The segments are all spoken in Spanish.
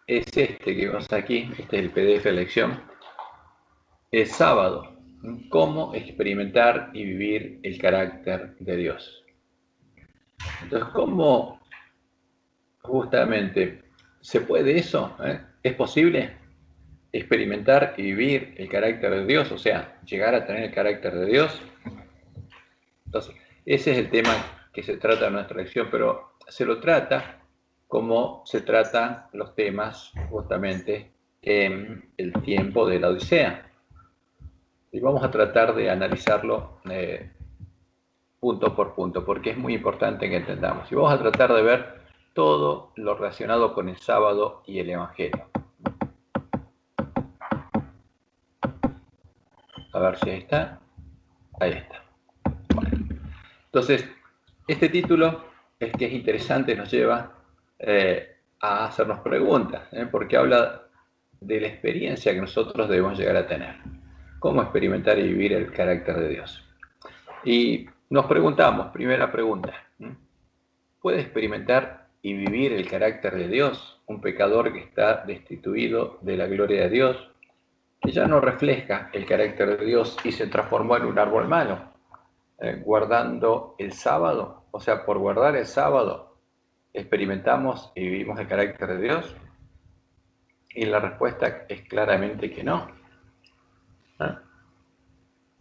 es este que vemos aquí, este es el PDF de lección, es sábado. Cómo experimentar y vivir el carácter de Dios. Entonces, ¿cómo justamente se puede eso? ¿Es posible experimentar y vivir el carácter de Dios? O sea, llegar a tener el carácter de Dios. Entonces, ese es el tema que se trata en nuestra lección, pero se lo trata como se tratan los temas justamente en el tiempo de la Odisea. Y vamos a tratar de analizarlo punto por punto, porque es muy importante que entendamos. Y vamos a tratar de ver todo lo relacionado con el sábado y el Evangelio. A ver si ahí está. Ahí está. Bueno. Entonces, este título es que es interesante, nos lleva a hacernos preguntas, porque habla de la experiencia que nosotros debemos llegar a tener. Cómo experimentar y vivir el carácter de Dios. Y nos preguntamos, primera pregunta, ¿puede experimentar y vivir el carácter de Dios un pecador que está destituido de la gloria de Dios, que ya no refleja el carácter de Dios y se transformó en un árbol malo, guardando el sábado? O sea, por guardar el sábado, ¿experimentamos y vivimos el carácter de Dios? Y la respuesta es claramente que no.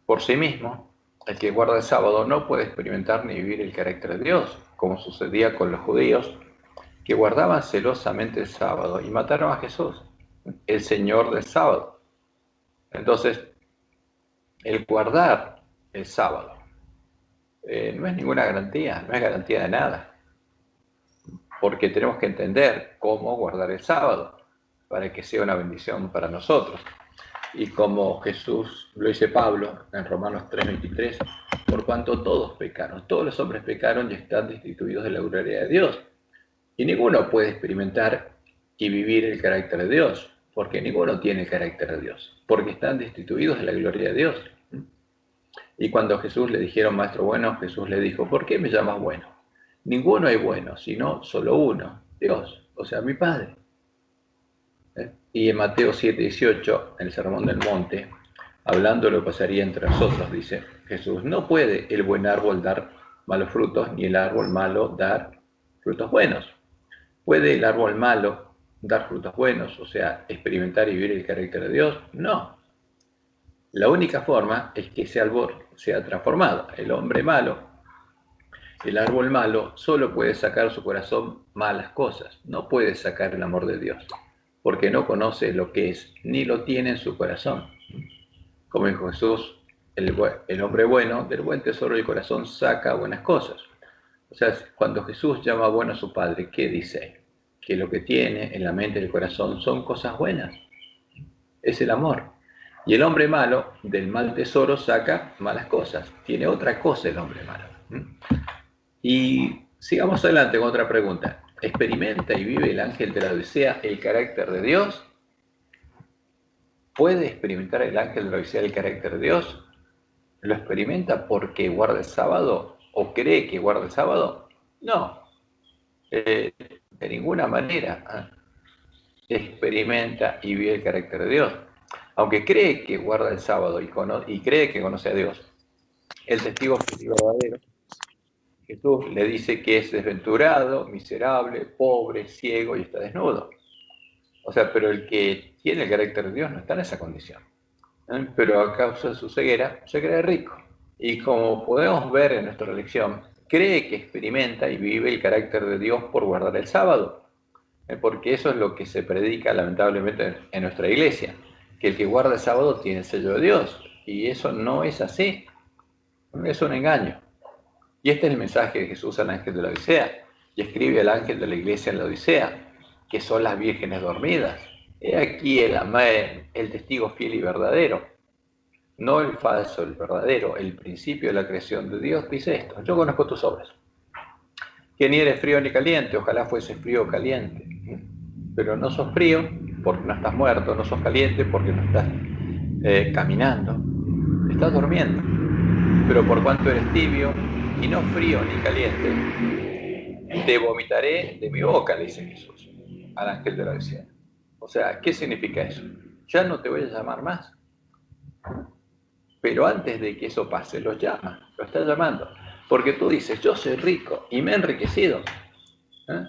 Por sí mismo, el que guarda el sábado no puede experimentar ni vivir el carácter de Dios, como sucedía con los judíos, que guardaban celosamente el sábado y mataron a Jesús, el Señor del sábado. Entonces, el guardar el sábado no es ninguna garantía, no es garantía de nada, porque tenemos que entender cómo guardar el sábado para que sea una bendición para nosotros. Y como Jesús lo dice Pablo en Romanos 3:23, por cuanto todos pecaron, todos los hombres pecaron y están destituidos de la gloria de Dios. Y ninguno puede experimentar y vivir el carácter de Dios, porque ninguno tiene el carácter de Dios, porque están destituidos de la gloria de Dios. Y cuando Jesús le dijeron, maestro bueno, Jesús le dijo, ¿por qué me llamas bueno? Ninguno es bueno, sino solo uno, Dios, o sea, mi Padre. Y en Mateo 7:18, en el Sermón del Monte, hablando de lo que pasaría entre nosotros, dice Jesús, no puede el buen árbol dar malos frutos, ni el árbol malo dar frutos buenos. ¿Puede el árbol malo dar frutos buenos, o sea, experimentar y vivir el carácter de Dios? No. La única forma es que ese árbol sea transformado. El hombre malo, el árbol malo, solo puede sacar su corazón malas cosas, no puede sacar el amor de Dios, porque no conoce lo que es, ni lo tiene en su corazón. Como dijo Jesús, el hombre bueno del buen tesoro del corazón saca buenas cosas. O sea, cuando Jesús llama bueno a su Padre, ¿qué dice? Que lo que tiene en la mente y el corazón son cosas buenas. Es el amor. Y el hombre malo del mal tesoro saca malas cosas. Tiene otra cosa el hombre malo. Y sigamos adelante con otra pregunta. ¿Experimenta y vive el ángel de la Odisea el carácter de Dios? ¿Puede experimentar el ángel de la Odisea el carácter de Dios? ¿Lo experimenta porque guarda el sábado o cree que guarda el sábado? No, de ninguna manera experimenta y vive el carácter de Dios. Aunque cree que guarda el sábado y cree que conoce a Dios, el testigo verdadero, Jesús le dice que es desventurado, miserable, pobre, ciego y está desnudo. O sea, pero el que tiene el carácter de Dios no está en esa condición. Pero a causa de su ceguera se cree rico. Y como podemos ver en nuestra lección, cree que experimenta y vive el carácter de Dios por guardar el sábado, porque eso es lo que se predica lamentablemente en nuestra iglesia, que el que guarda el sábado tiene el sello de Dios, y eso no es así, es un engaño. Y este es el mensaje de Jesús al ángel de la Odisea, y escribe al ángel de la iglesia en la Odisea, que son las vírgenes dormidas. He aquí el testigo fiel y verdadero, no el falso, el verdadero, el principio de la creación de Dios, dice esto: yo conozco tus obras, que ni eres frío ni caliente, ojalá fuese frío o caliente, pero no sos frío porque no estás muerto, no sos caliente porque no estás caminando, estás durmiendo, pero por cuanto eres tibio y no frío ni caliente, te vomitaré de mi boca, le dice Jesús al ángel de la Odisea. O sea, ¿qué significa eso? Ya no te voy a llamar más. Pero antes de que eso pase, lo llama, lo está llamando. Porque tú dices, yo soy rico y me he enriquecido. ¿Eh?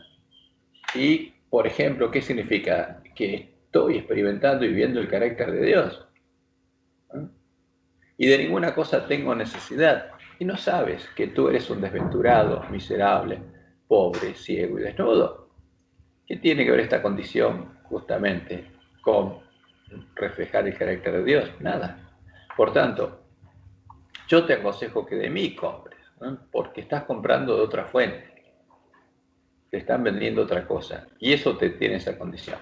Y, por ejemplo, ¿qué significa? Que estoy experimentando y viviendo el carácter de Dios. ¿Eh? Y de ninguna cosa tengo necesidad. Y no sabes que tú eres un desventurado, miserable, pobre, ciego y desnudo. ¿Qué tiene que ver esta condición justamente con reflejar el carácter de Dios? Nada. Por tanto, yo te aconsejo que de mí compres, ¿no? Porque estás comprando de otra fuente, te están vendiendo otra cosa, y eso te tiene esa condición.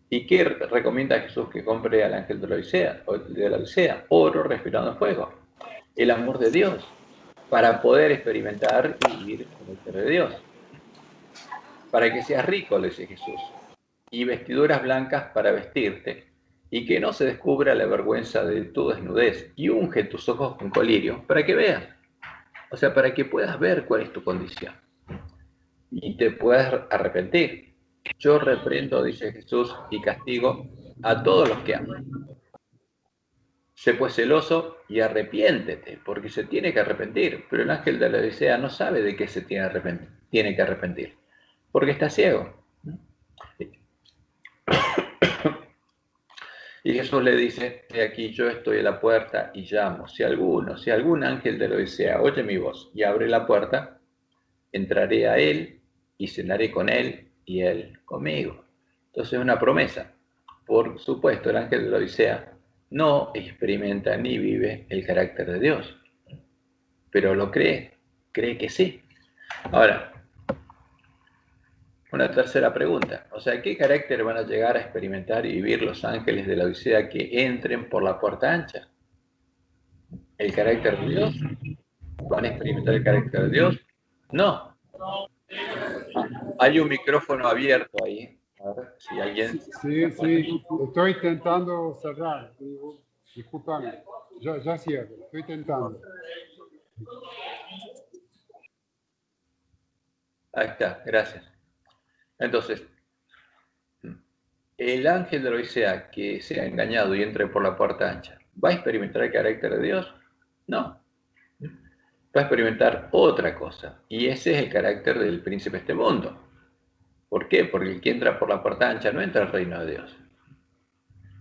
¿Y qué recomienda Jesús que compre al ángel de la Odisea? Oro respirado en fuego, el amor de Dios, para poder experimentar y vivir el carácter de Dios. Para que seas rico, le dice Jesús, y vestiduras blancas para vestirte, y que no se descubra la vergüenza de tu desnudez, y unge tus ojos con colirio, para que veas. O sea, para que puedas ver cuál es tu condición y te puedas arrepentir. Yo reprendo, dice Jesús, y castigo a todos los que aman. Sé pues celoso y arrepiéntete, porque se tiene que arrepentir. Pero el ángel de la Odisea no sabe de qué se tiene que arrepentir, porque está ciego. Y Jesús le dice, he aquí yo estoy a la puerta y llamo. Si algún ángel de la Odisea oye mi voz y abre la puerta, entraré a él y cenaré con él y él conmigo. Entonces es una promesa. Por supuesto, el ángel de la Odisea no experimenta ni vive el carácter de Dios, pero lo cree que sí. Ahora, una tercera pregunta. O sea, ¿qué carácter van a llegar a experimentar y vivir los ángeles de la Odisea que entren por la puerta ancha? ¿El carácter de Dios? ¿Van a experimentar el carácter de Dios? No. Hay un micrófono abierto ahí. A ver si alguien... Sí, sí, estoy intentando cerrar. Discúlpame, ya cierro, estoy intentando. Ahí está, gracias. Entonces, el ángel de la Odisea que sea engañado y entre por la puerta ancha, ¿va a experimentar el carácter de Dios? No. Va a experimentar otra cosa. Y ese es el carácter del príncipe de este mundo. ¿Por qué? Porque el que entra por la puerta ancha no entra al reino de Dios.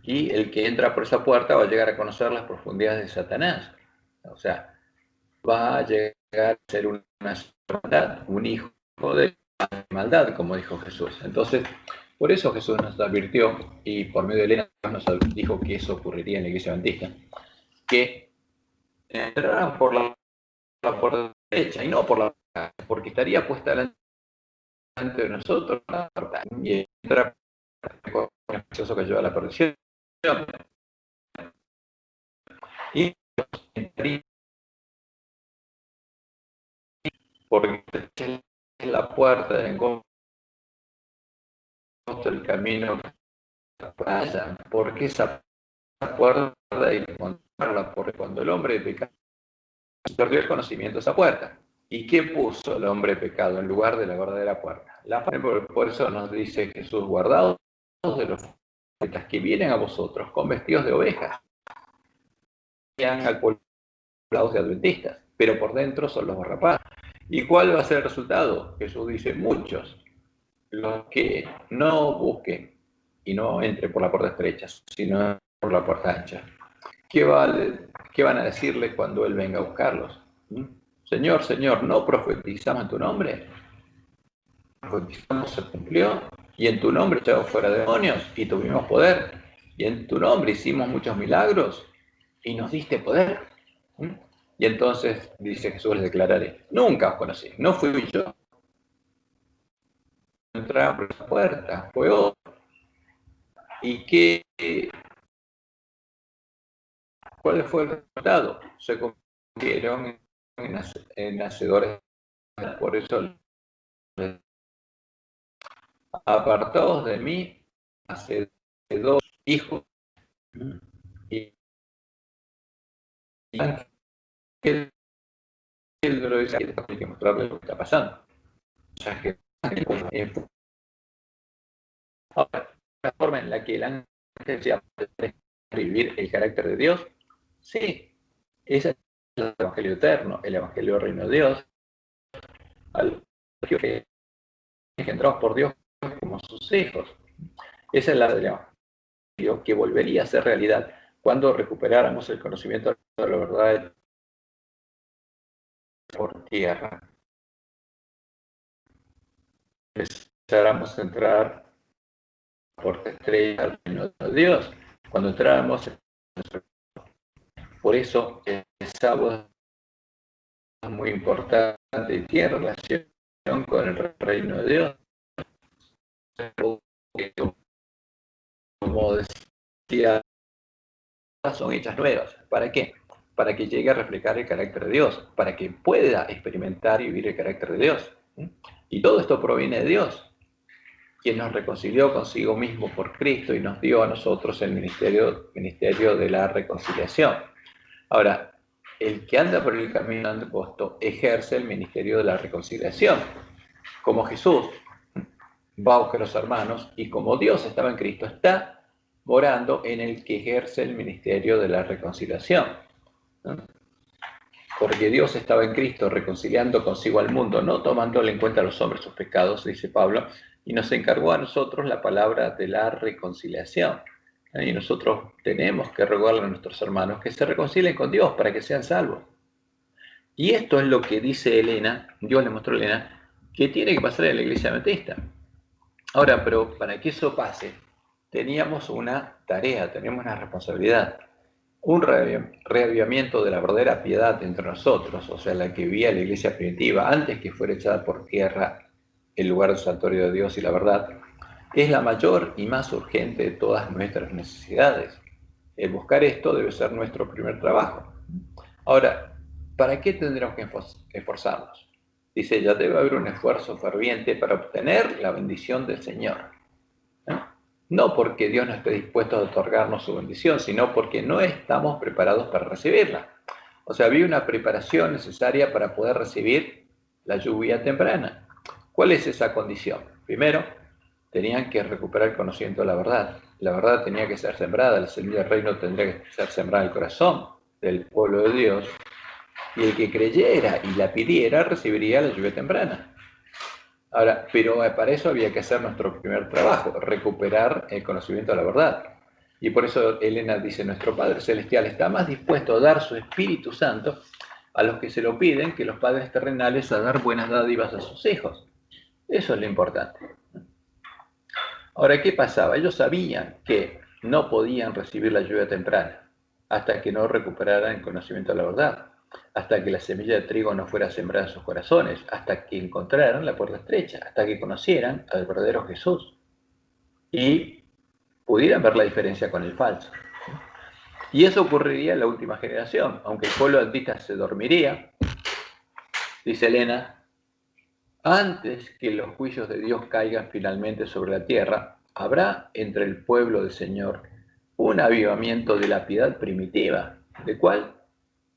Y el que entra por esa puerta va a llegar a conocer las profundidades de Satanás. O sea, va a llegar a ser una maldad, un hijo de maldad, como dijo Jesús. Entonces, por eso Jesús nos advirtió, y por medio de Elena nos dijo que eso ocurriría en la iglesia adventista, que entraran por la puerta derecha y no por la puerta, porque estaría puesta delante de nosotros la puerta y entra con el proceso que lleva a la perdición. Y entraría porque es la puerta de encuentro del camino que vayan, porque esa puerta hay que encontrarla, porque cuando el hombre peca, perdió el conocimiento de esa puerta. ¿Y qué puso el hombre pecado en lugar de la verdadera puerta? Por eso nos dice Jesús, guardaos de los profetas que vienen a vosotros con vestidos de ovejas, que han al poblados de adventistas, pero por dentro son los rapaces. ¿Y cuál va a ser el resultado? Jesús dice, muchos, los que no busquen y no entren por la puerta estrecha, sino por la puerta ancha. ¿Qué van a decirle cuando Él venga a buscarlos? Señor, Señor, ¿no profetizamos en tu nombre? Profetizamos, se cumplió, y en tu nombre echamos fuera demonios, y tuvimos poder, y en tu nombre hicimos muchos milagros, y nos diste poder. Y entonces, dice Jesús, les declararé, nunca os conocí, no fui yo. Entraron por esa puerta, fue otro. ¿Y cuál fue el resultado? Se convirtieron en hacedores. Por eso, apartados de mí, hacedores, hijos. Y ángel lo dice, hay que mostrarle lo que está pasando. O sea, que ahora, forma en la que el ángel sea para vivir el carácter de Dios? Sí, ese es el Evangelio eterno, el Evangelio del Reino de Dios, al que engendrados por Dios como sus hijos. Esa es la del Evangelio que volvería a ser realidad cuando recuperáramos el conocimiento de la verdad por tierra. Empezáramos a entrar por estrella al reino de Dios. Cuando entráramos, por eso el sábado es muy importante y tiene relación con el reino de Dios. Como decía, son hechas nuevas. ¿Para qué? Para que llegue a reflejar el carácter de Dios, para que pueda experimentar y vivir el carácter de Dios. Y todo esto proviene de Dios, quien nos reconcilió consigo mismo por Cristo y nos dio a nosotros el ministerio de la reconciliación. Ahora, el que anda por el camino angosto ejerce el ministerio de la reconciliación, como Jesús va a buscar a los hermanos y como Dios estaba en Cristo, está morando en el que ejerce el ministerio de la reconciliación. ¿No? Porque Dios estaba en Cristo reconciliando consigo al mundo, no tomándole en cuenta a los hombres sus pecados, dice Pablo, y nos encargó a nosotros la palabra de la reconciliación. Y nosotros tenemos que rogarle a nuestros hermanos que se reconcilien con Dios para que sean salvos. Y esto es lo que dice Elena, Dios le mostró a Elena, que tiene que pasar en la iglesia adventista. Ahora, pero para que eso pase, teníamos una tarea, teníamos una responsabilidad, un reavivamiento de la verdadera piedad entre nosotros, o sea, la que vivía la iglesia primitiva, antes que fuera echada por tierra el lugar del santuario de Dios y la verdad, es la mayor y más urgente de todas nuestras necesidades. El buscar esto debe ser nuestro primer trabajo. Ahora, ¿para qué tendremos que esforzarnos? Dice ella, debe haber un esfuerzo ferviente para obtener la bendición del Señor. No porque Dios no esté dispuesto a otorgarnos su bendición, sino porque no estamos preparados para recibirla. O sea, había una preparación necesaria para poder recibir la lluvia temprana. ¿Cuál es esa condición? Primero, tenían que recuperar el conocimiento de la verdad. La verdad tenía que ser sembrada, la semilla del reino tendría que ser sembrada en el corazón del pueblo de Dios, y el que creyera y la pidiera recibiría la lluvia temprana. Ahora, pero para eso había que hacer nuestro primer trabajo, recuperar el conocimiento de la verdad. Y por eso Elena dice, nuestro Padre Celestial está más dispuesto a dar su Espíritu Santo a los que se lo piden que los padres terrenales a dar buenas dádivas a sus hijos. Eso es lo importante. Ahora, ¿qué pasaba? Ellos sabían que no podían recibir la lluvia temprana hasta que no recuperaran el conocimiento de la verdad, hasta que la semilla de trigo no fuera sembrada en sus corazones, hasta que encontraran la puerta estrecha, hasta que conocieran al verdadero Jesús y pudieran ver la diferencia con el falso. Y eso ocurriría en la última generación, aunque el pueblo adventista se dormiría, dice Elena, antes que los juicios de Dios caigan finalmente sobre la tierra, habrá entre el pueblo del Señor un avivamiento de la piedad primitiva. ¿De cuál?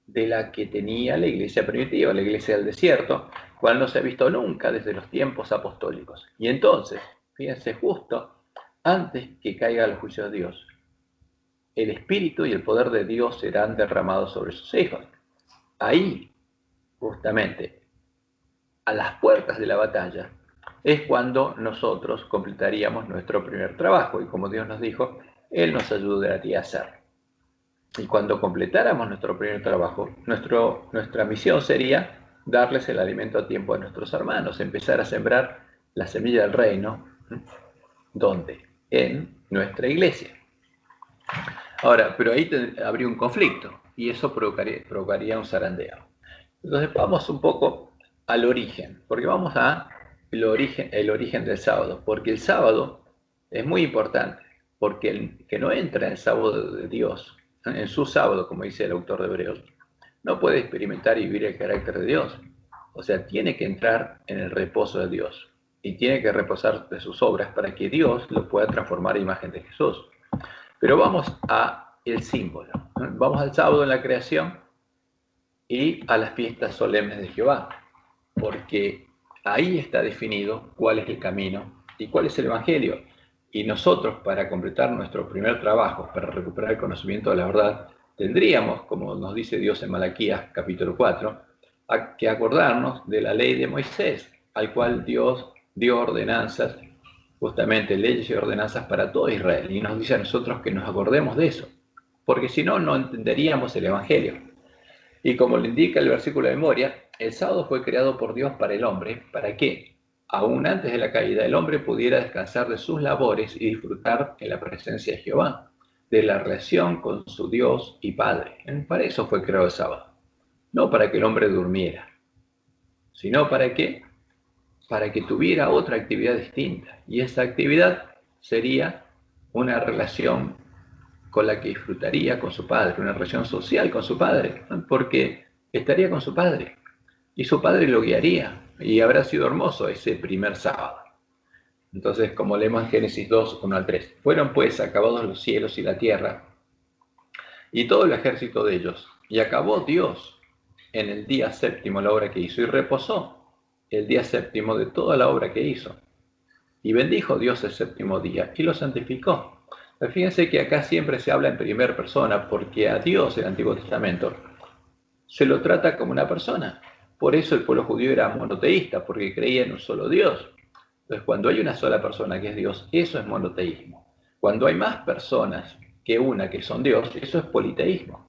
De la que tenía la iglesia primitiva, la iglesia del desierto, cual no se ha visto nunca desde los tiempos apostólicos. Y entonces, fíjense, justo antes que caiga el juicio de Dios, el Espíritu y el poder de Dios serán derramados sobre sus hijos. Ahí, justamente, a las puertas de la batalla, es cuando nosotros completaríamos nuestro primer trabajo. Y como Dios nos dijo, Él nos ayudaría a hacerlo. Y cuando completáramos nuestro primer trabajo, nuestra misión sería darles el alimento a tiempo a nuestros hermanos, empezar a sembrar la semilla del reino. ¿Dónde? En nuestra iglesia. Ahora, pero ahí habría un conflicto y eso provocaría un zarandeo. Entonces vamos un poco al origen, porque vamos a el origen del sábado, porque el sábado es muy importante, porque el que no entra en el sábado de Dios, en su sábado, como dice el autor de Hebreos, no puede experimentar y vivir el carácter de Dios. O sea, tiene que entrar en el reposo de Dios y tiene que reposar de sus obras para que Dios lo pueda transformar a imagen de Jesús. Pero vamos a el símbolo. Vamos al sábado en la creación y a las fiestas solemnes de Jehová, porque ahí está definido cuál es el camino y cuál es el evangelio. Y nosotros, para completar nuestro primer trabajo, para recuperar el conocimiento de la verdad, tendríamos, como nos dice Dios en Malaquías capítulo 4, que acordarnos de la ley de Moisés, al cual Dios dio ordenanzas, justamente leyes y ordenanzas para todo Israel. Y nos dice a nosotros que nos acordemos de eso, porque si no, no entenderíamos el Evangelio. Y como lo indica el versículo de memoria, el sábado fue creado por Dios para el hombre. ¿Para qué? Aún antes de la caída, el hombre pudiera descansar de sus labores y disfrutar en la presencia de Jehová, de la relación con su Dios y Padre. Para eso fue creado el sábado. No para que el hombre durmiera, sino para que tuviera otra actividad distinta. Y esa actividad sería una relación con la que disfrutaría con su padre, una relación social con su padre, porque estaría con su padre y su padre lo guiaría y habrá sido hermoso ese primer sábado. Entonces, como leemos en Génesis 2, 1 al 3, fueron pues acabados los cielos y la tierra y todo el ejército de ellos, y acabó Dios en el día séptimo la obra que hizo y reposó el día séptimo de toda la obra que hizo. Y bendijo Dios el séptimo día y lo santificó. Fíjense que acá siempre se habla en primera persona porque a Dios en el Antiguo Testamento se lo trata como una persona. Por eso el pueblo judío era monoteísta, porque creía en un solo Dios. Entonces, cuando hay una sola persona que es Dios, eso es monoteísmo. Cuando hay más personas que una que son Dios, eso es politeísmo.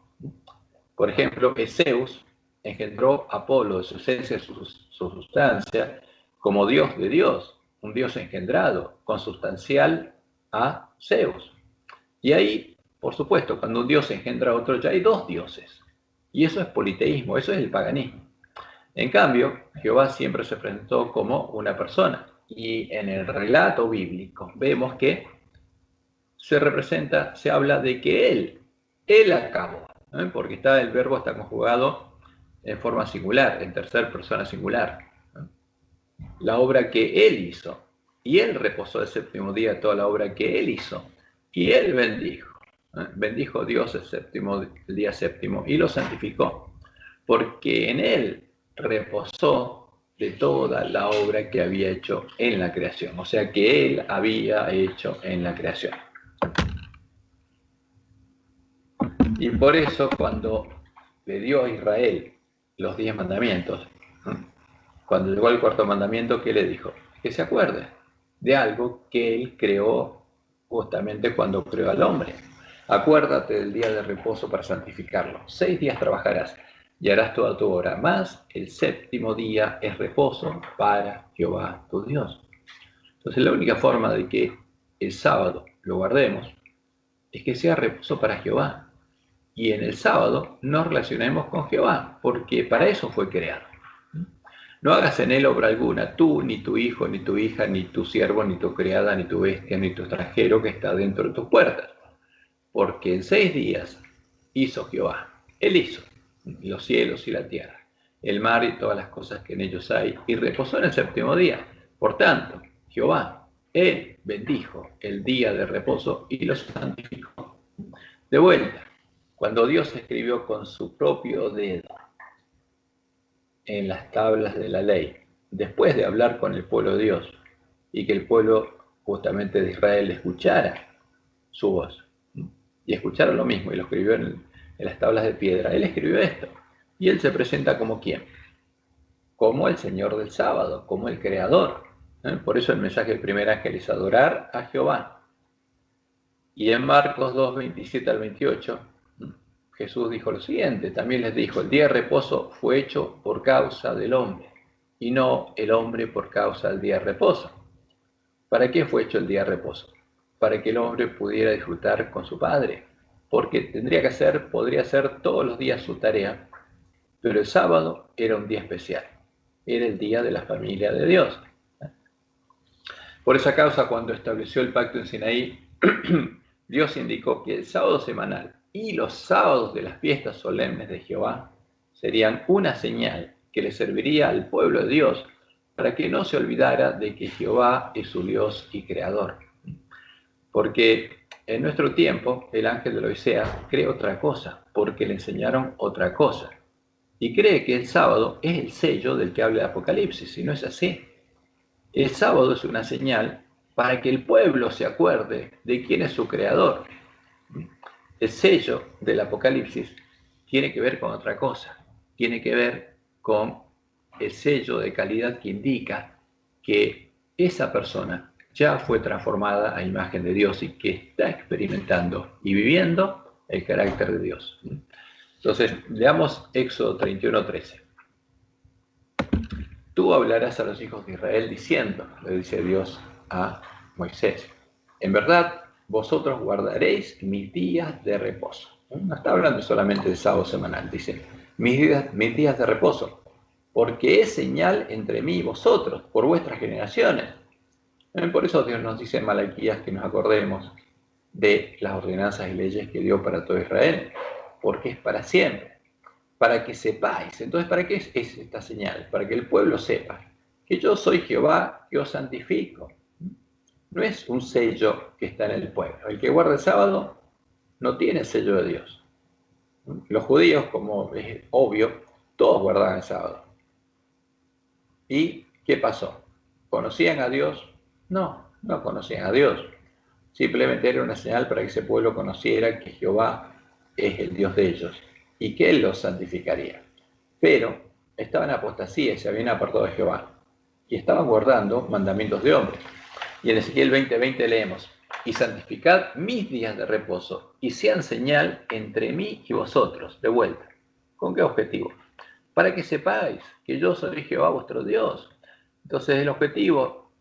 Por ejemplo, Zeus engendró a Apolo de su esencia, su sustancia, como Dios de Dios, un Dios engendrado, consustancial a Zeus. Y ahí, por supuesto, cuando un Dios engendra a otro, ya hay dos dioses. Y eso es politeísmo, eso es el paganismo. En cambio, Jehová siempre se presentó como una persona. Y en el relato bíblico vemos que se habla de que Él acabó, ¿no? Porque el verbo está conjugado en forma singular, en tercera persona singular, ¿no? La obra que Él hizo. Y Él reposó el séptimo día toda la obra que Él hizo. Y Él bendijo. Bendijo Dios el día séptimo y lo santificó. Porque en Él reposó de toda la obra que había hecho en la creación. O sea que Él había hecho en la creación. Y por eso cuando le dio a Israel los 10 mandamientos, cuando llegó al cuarto mandamiento, ¿qué le dijo? Que se acuerde de algo que Él creó justamente cuando creó al hombre. Acuérdate del día de reposo para santificarlo. 6 días trabajarás y harás toda tu obra, más el séptimo día es reposo para Jehová tu Dios. Entonces la única forma de que el sábado lo guardemos es que sea reposo para Jehová. Y en el sábado nos relacionemos con Jehová, porque para eso fue creado. No hagas en él obra alguna, tú, ni tu hijo, ni tu hija, ni tu siervo, ni tu criada, ni tu bestia, ni tu extranjero que está dentro de tus puertas. Porque en 6 días hizo Jehová. Él hizo los cielos y la tierra, el mar y todas las cosas que en ellos hay, y reposó en el séptimo día. Por tanto, Jehová, Él bendijo el día de reposo y lo santificó. De vuelta, cuando Dios escribió con su propio dedo en las tablas de la ley, después de hablar con el pueblo de Dios, y que el pueblo justamente de Israel escuchara su voz, y escuchara lo mismo, y lo escribió en las tablas de piedra, Él escribió esto, y Él se presenta como ¿quién? Como el Señor del sábado, como el Creador. Por eso el mensaje del primer ángel es adorar a Jehová. Y en Marcos 2, 27 al 28, Jesús dijo lo siguiente, también les dijo, el día de reposo fue hecho por causa del hombre, y no el hombre por causa del día de reposo. ¿Para qué fue hecho el día de reposo? Para que el hombre pudiera disfrutar con su Padre, porque podría hacer todos los días su tarea, pero el sábado era un día especial, era el día de la familia de Dios. Por esa causa, cuando estableció el pacto en Sinaí, Dios indicó que el sábado semanal y los sábados de las fiestas solemnes de Jehová serían una señal que le serviría al pueblo de Dios para que no se olvidara de que Jehová es su Dios y Creador. Porque en nuestro tiempo el ángel de la Odisea cree otra cosa, porque le enseñaron otra cosa. Y cree que el sábado es el sello del que habla el Apocalipsis, y no es así. El sábado es una señal para que el pueblo se acuerde de quién es su creador. El sello del Apocalipsis tiene que ver con otra cosa, tiene que ver con el sello de calidad que indica que esa persona ya fue transformada a imagen de Dios y que está experimentando y viviendo el carácter de Dios. Entonces, leamos Éxodo 31:13. Tú hablarás a los hijos de Israel diciendo, le dice Dios a Moisés, en verdad vosotros guardaréis mis días de reposo. No está hablando solamente de sábado semanal, dice, mis días de reposo, porque es señal entre mí y vosotros, por vuestras generaciones. Por eso Dios nos dice en Malaquías que nos acordemos de las ordenanzas y leyes que dio para todo Israel, porque es para siempre, para que sepáis. Entonces, ¿para qué es esta señal? Para que el pueblo sepa que yo soy Jehová, que os santifico. No es un sello que está en el pueblo. El que guarda el sábado no tiene el sello de Dios. Los judíos, como es obvio, todos guardaban el sábado. ¿Y qué pasó? ¿Conocían a Dios? No, no conocían a Dios. Simplemente era una señal para que ese pueblo conociera que Jehová es el Dios de ellos y que Él los santificaría. Pero estaban en apostasía y se habían apartado de Jehová y estaban guardando mandamientos de hombres. Y en Ezequiel 20:20 leemos, y santificad mis días de reposo y sean señal entre mí y vosotros, de vuelta. ¿Con qué objetivo? Para que sepáis que yo soy Jehová vuestro Dios. Entonces el objetivo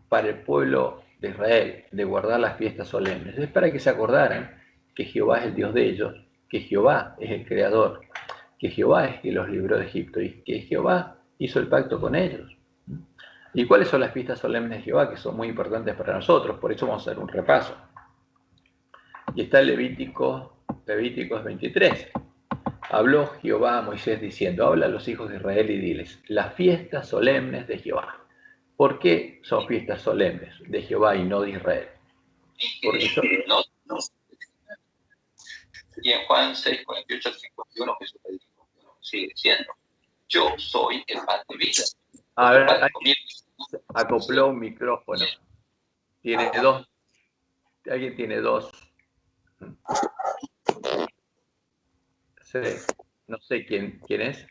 para el pueblo de Israel de guardar las fiestas solemnes es para que se acordaran que Jehová es el Dios de ellos, que Jehová es el creador, que Jehová es quien los libró de Egipto y que Jehová hizo el pacto con ellos. ¿Y cuáles son las fiestas solemnes de Jehová? Que son muy importantes para nosotros, por eso vamos a hacer un repaso. Y está el Levíticos 23. Habló Jehová a Moisés diciendo, habla a los hijos de Israel y diles, las fiestas solemnes de Jehová. ¿Por qué son fiestas solemnes de Jehová y no de Israel? Porque son... Y en Juan 6:48-51 Jesús le dijo, sigue diciendo, yo soy el pan de vida. A ver, acopló un micrófono. Tiene dos. Alguien tiene dos. Sí, no sé quién es.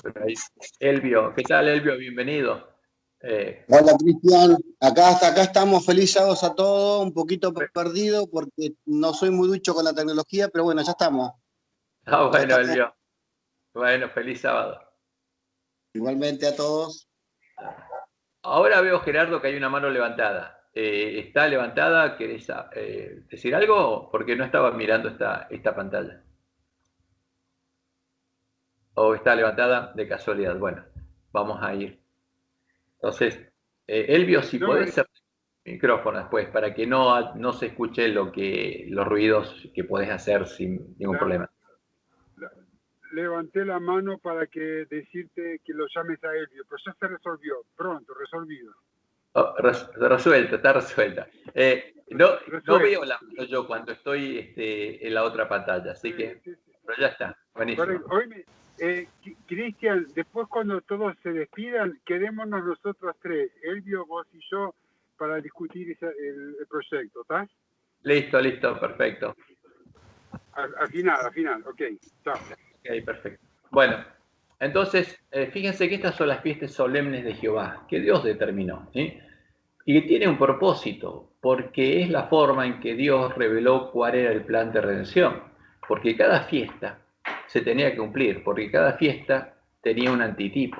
Pero ahí, Elvio, ¿qué tal, Elvio? Bienvenido. Hola, Cristian. Acá estamos. Feliz sábado a todos. Un poquito perdido porque no soy muy ducho con la tecnología, pero bueno, ya estamos. Ah, bueno, Elvio. Bueno, feliz sábado. Igualmente a todos. Ahora veo, Gerardo, que hay una mano levantada. ¿Está levantada? ¿Querés decir algo? Porque no estaba mirando esta pantalla. ¿O está levantada de casualidad? Bueno, vamos a ir. Entonces, Elvio, si podés cerrar el micrófono después, para que no se escuche los ruidos que podés hacer sin ningún problema. Levanté la mano para que decirte que lo llames a Elvio, pero ya se resolvió, pronto, resolvido. Oh, resuelta, está resuelta. No veo la mano yo cuando estoy en la otra pantalla, así que pero ya está, buenísimo. Oíme, Cristian, después cuando todos se despidan, quedémonos nosotros tres, Elvio, vos y yo, para discutir el proyecto, ¿estás? Listo, perfecto. Al final, ok, chao. Ok, perfecto. Bueno, entonces, fíjense que estas son las fiestas solemnes de Jehová, que Dios determinó, ¿sí? Y que tiene un propósito, porque es la forma en que Dios reveló cuál era el plan de redención, porque cada fiesta se tenía que cumplir, porque cada fiesta tenía un antitipo,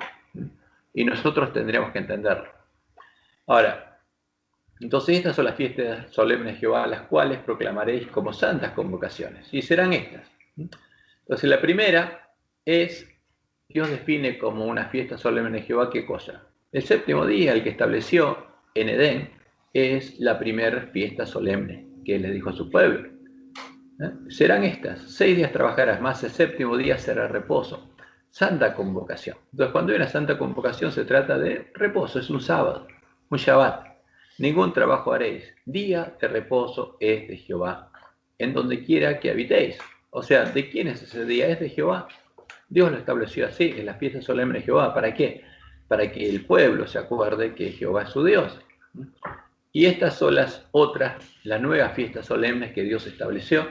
y nosotros tendríamos que entenderlo. Ahora, entonces estas son las fiestas solemnes de Jehová, las cuales proclamaréis como santas convocaciones, y serán estas. Entonces la primera es, Dios define como una fiesta solemne de Jehová, ¿qué cosa? El séptimo día, el que estableció en Edén, es la primera fiesta solemne que Él le dijo a su pueblo. Serán estas, 6 días trabajarás, más el séptimo día será reposo. Santa convocación. Entonces cuando hay una santa convocación se trata de reposo, es un sábado, un Shabbat. Ningún trabajo haréis, día de reposo es de Jehová, en donde quiera que habitéis. O sea, ¿de quién es ese día? Es de Jehová. Dios lo estableció así, en la fiesta solemne de Jehová. ¿Para qué? para que el pueblo se acuerde que Jehová es su Dios. Y estas son las nuevas fiestas solemnes que Dios estableció,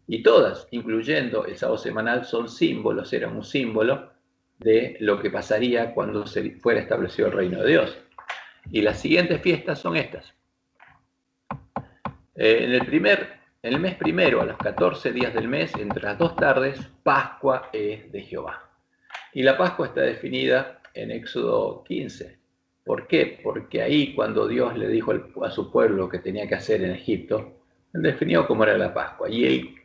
y todas, incluyendo el sábado semanal, son símbolos, eran un símbolo de lo que pasaría cuando se fuera establecido el reino de Dios. Y las siguientes fiestas son estas. En el mes primero, a los 14 días del mes, entre las 2 tardes, Pascua es de Jehová. Y la Pascua está definida en Éxodo 15. ¿Por qué? Porque ahí, cuando Dios le dijo a su pueblo lo que tenía que hacer en Egipto, él definió cómo era la Pascua. Y él,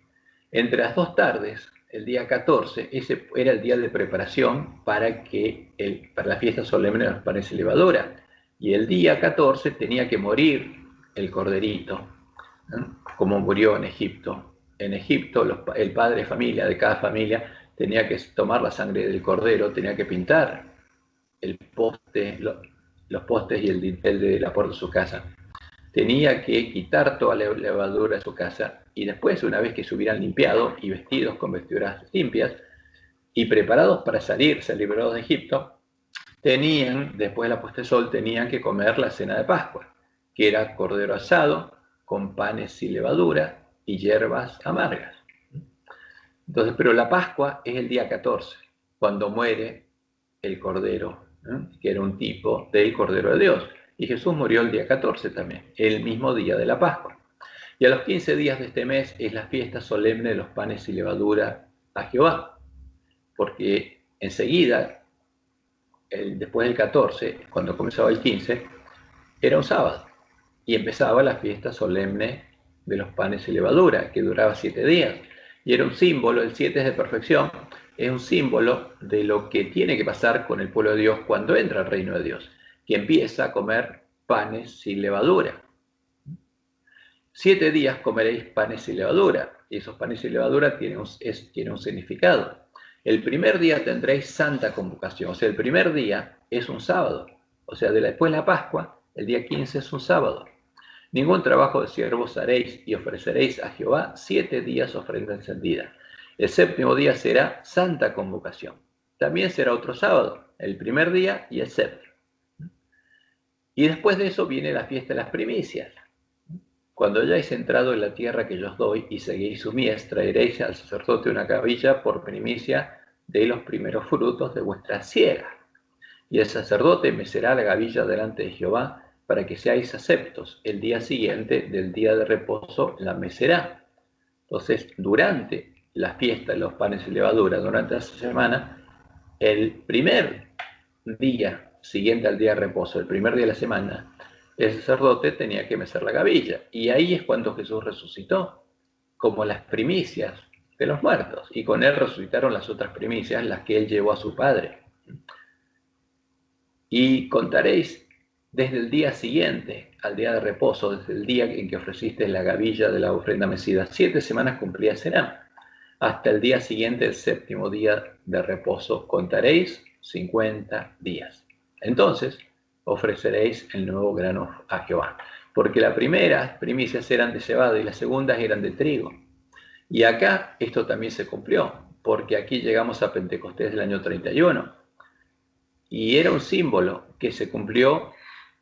entre las 2 tardes, el día 14, ese era el día de preparación para la fiesta solemne de los panes y levadura. Y el día 14 tenía que morir el corderito, ¿no? Como murió en Egipto. En Egipto, el padre de familia, de cada familia, tenía que tomar la sangre del cordero, tenía que pintar el poste, los postes y el dintel de la puerta de su casa. Tenía que quitar toda la levadura de su casa, y después, una vez que se hubieran limpiado y vestidos con vestiduras limpias y preparados para ser liberados de Egipto, después de la puesta de sol, tenían que comer la cena de Pascua, que era cordero asado con panes sin levadura y hierbas amargas. Entonces, pero la Pascua es el día 14, cuando muere el cordero, ¿no? Que era un tipo del cordero de Dios. Y Jesús murió el día 14 también, el mismo día de la Pascua. Y a los 15 días de este mes es la fiesta solemne de los panes sin levadura a Jehová, porque enseguida, después del 14, cuando comenzaba el 15, era un sábado, y empezaba la fiesta solemne de los panes sin levadura, que duraba 7 días, y era un símbolo, el 7 es de perfección, es un símbolo de lo que tiene que pasar con el pueblo de Dios cuando entra al reino de Dios, que empieza a comer panes sin levadura. 7 días comeréis panes sin levadura, y esos panes sin levadura tienen un significado. El primer día tendréis santa convocación, o sea, el primer día es un sábado, o sea, después de la Pascua, el día 15 es un sábado. Ningún trabajo de siervos haréis, y ofreceréis a Jehová 7 días ofrenda encendida. El 7º día será santa convocación. También será otro sábado, el primer día y el 7º. Y después de eso viene la fiesta de las primicias. Cuando hayáis entrado en la tierra que yo os doy y seguís su mies, traeréis al sacerdote una gavilla por primicia de los primeros frutos de vuestra siega. Y el sacerdote mecerá la gavilla delante de Jehová, para que seáis aceptos. El día siguiente del día de reposo la mecerá. Entonces, durante la fiesta de los panes y levadura, durante esa semana, el primer día siguiente al día de reposo, el primer día de la semana, el sacerdote tenía que mecer la gavilla. Y ahí es cuando Jesús resucitó, como las primicias de los muertos. Y con él resucitaron las otras primicias, las que él llevó a su Padre. Y contaréis desde el día siguiente al día de reposo, desde el día en que ofreciste la gavilla de la ofrenda mecida, 7 semanas cumplidas serán. Hasta el día siguiente, el 7º día de reposo, contaréis 50 días. Entonces ofreceréis el nuevo grano a Jehová, porque las primeras primicias eran de cebada y las segundas eran de trigo. Y acá esto también se cumplió, porque aquí llegamos a Pentecostés del año 31, y era un símbolo que se cumplió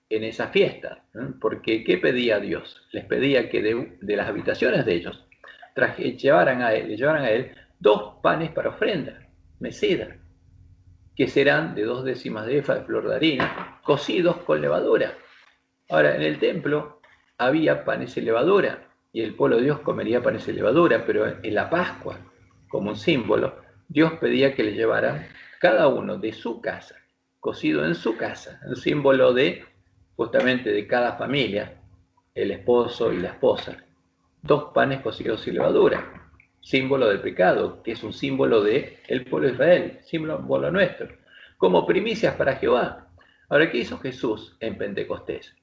en esa fiesta, ¿no? Porque ¿qué pedía Dios? Les pedía que de las habitaciones de ellos llevaran a él 2 panes para ofrenda, mecida, que serán de 2 décimas de efa de flor de harina, cocidos con levadura. Ahora, en el templo había panes y levadura, y el pueblo de Dios comería panes y levadura, pero en la Pascua, como un símbolo, Dios pedía que le llevaran cada uno de su casa, cocido en su casa, un símbolo de, justamente, de cada familia, el esposo y la esposa, 2 panes cocidos sin levadura, símbolo del pecado, que es un símbolo del pueblo de Israel, símbolo nuestro, como primicias para Jehová. Ahora, ¿qué hizo Jesús en Pentecostés?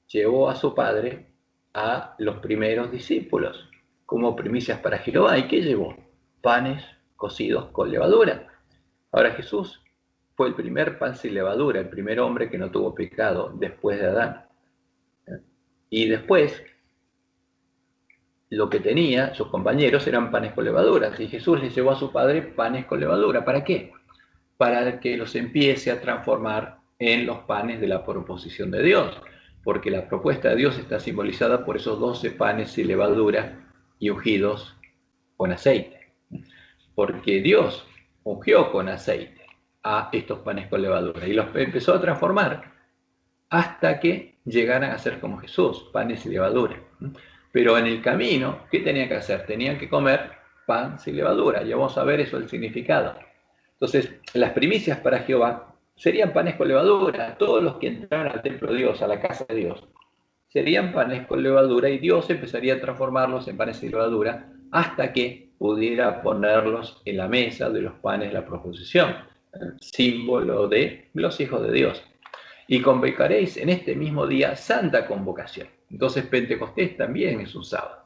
Llevó a su Padre a los primeros discípulos como primicias para Jehová. ¿Y qué llevó? Panes cocidos con levadura. Ahora, Jesús fue el primer pan sin levadura, el primer hombre que no tuvo pecado después de Adán. Y después, lo que tenía sus compañeros eran panes con levadura. Y Jesús les llevó a su Padre panes con levadura. ¿Para qué? Para que los empiece a transformar en los panes de la proposición de Dios, porque la propuesta de Dios está simbolizada por esos 12 panes sin levadura y ungidos con aceite, porque Dios ungió con aceite a estos panes con levadura y los empezó a transformar hasta que llegaran a ser como Jesús, panes sin levadura. Pero en el camino, ¿qué tenían que hacer? Tenían que comer pan sin levadura, y vamos a ver eso, el significado. Entonces, las primicias para Jehová serían panes con levadura. Todos los que entraran al templo de Dios, a la casa de Dios, serían panes con levadura, y Dios empezaría a transformarlos en panes sin levadura hasta que pudiera ponerlos en la mesa de los panes de la proposición, símbolo de los hijos de Dios. Y convocaréis en este mismo día santa convocación. Entonces Pentecostés también es un sábado.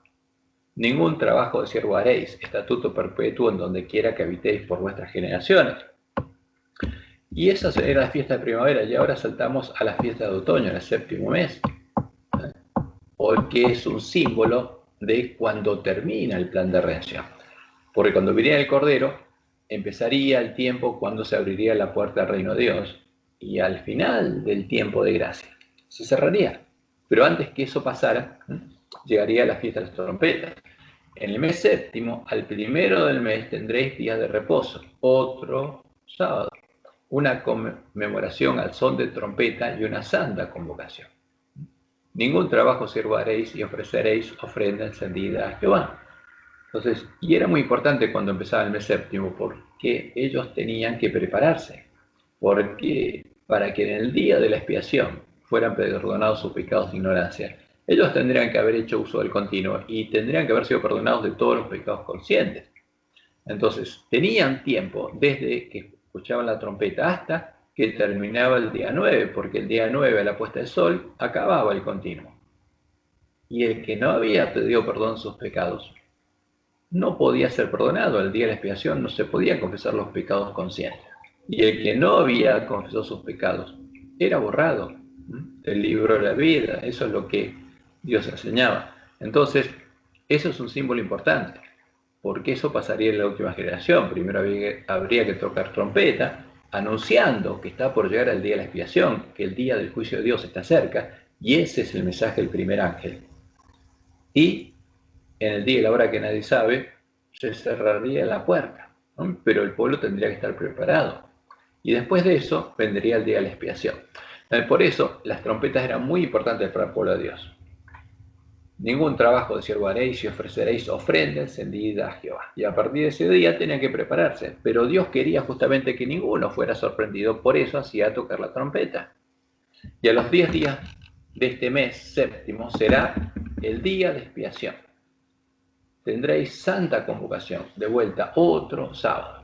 Ningún trabajo de siervo haréis, estatuto perpetuo en donde quiera que habitéis por vuestras generaciones. Y esa era la fiesta de primavera, y ahora saltamos a la fiesta de otoño, en el 7º mes, porque es un símbolo de cuando termina el plan de redención. Porque cuando viniera el Cordero, empezaría el tiempo cuando se abriría la puerta del reino de Dios, y al final del tiempo de gracia se cerraría. Pero antes que eso pasara, llegaría la fiesta de las trompetas. En el mes 7º, al 1 del mes, tendréis días de reposo, otro sábado, una conmemoración al son de trompeta y una santa convocación. Ningún trabajo siervo haréis y ofreceréis ofrenda encendida a Jehová. Entonces, y era muy importante cuando empezaba el mes 7º, porque ellos tenían que prepararse, porque para que en el día de la expiación fueran perdonados sus pecados de ignorancia, ellos tendrían que haber hecho uso del continuo y tendrían que haber sido perdonados de todos los pecados conscientes. Entonces, tenían tiempo desde que escuchaban la trompeta hasta que terminaba el día 9, porque el día 9 a la puesta del sol acababa el continuo. Y el que no había pedido perdón de sus pecados no podía ser perdonado. Al día de la expiación no se podían confesar los pecados conscientes. Y el que no había confesado sus pecados era borrado del libro de la vida. Eso es lo que Dios enseñaba. Entonces, eso es un símbolo importante, porque eso pasaría en la última generación. Primero habría que tocar trompeta, anunciando que está por llegar el día de la expiación, que el día del juicio de Dios está cerca, y ese es el mensaje del primer ángel. Y en el día y la hora que nadie sabe, se cerraría la puerta, ¿no? Pero el pueblo tendría que estar preparado. Y después de eso, vendría el día de la expiación. Por eso, las trompetas eran muy importantes para el pueblo de Dios. Ningún trabajo de siervo haréis y ofreceréis ofrenda encendida a Jehová. Y a partir de ese día tenían que prepararse. Pero Dios quería justamente que ninguno fuera sorprendido, por eso hacía tocar la trompeta. Y a los 10 días de este mes 7º será el día de expiación. Tendréis santa convocación, de vuelta otro sábado.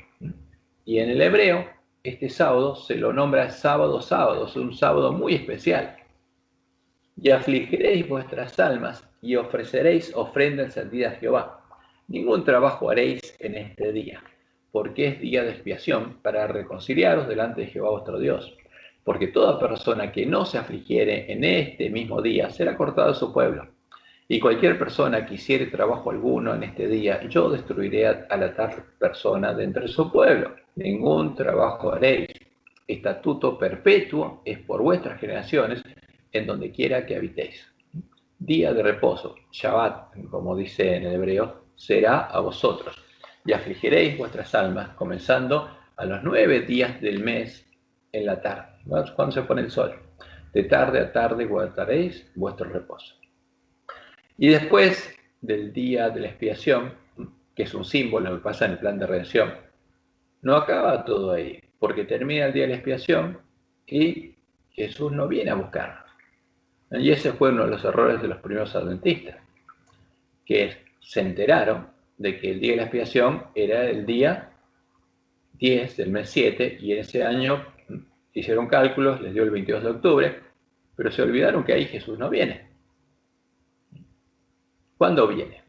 Y en el hebreo, este sábado se lo nombra sábado, es un sábado muy especial. Y afligiréis vuestras almas y ofreceréis ofrenda encendida a Jehová. Ningún trabajo haréis en este día, porque es día de expiación para reconciliaros delante de Jehová vuestro Dios. Porque toda persona que no se afligiere en este mismo día será cortada de su pueblo. Y cualquier persona que hiciere trabajo alguno en este día, yo destruiré a la tal persona de entre su pueblo. Ningún trabajo haréis. Estatuto perpetuo es por vuestras generaciones, en donde quiera que habitéis. Día de reposo, Shabbat, como dice en el hebreo, será a vosotros. Y afligiréis vuestras almas, comenzando a los 9 días del mes en la tarde. Cuando se pone el sol. De tarde a tarde guardaréis vuestro reposo. Y después del día de la expiación, que es un símbolo que pasa en el plan de redención, no acaba todo ahí, porque termina el día de la expiación y Jesús no viene a buscarnos. Y ese fue uno de los errores de los primeros adventistas, que se enteraron de que el día de la expiación era el día 10 del mes 7, y en ese año hicieron cálculos, les dio el 22 de octubre, pero se olvidaron que ahí Jesús no viene. ¿Cuándo viene?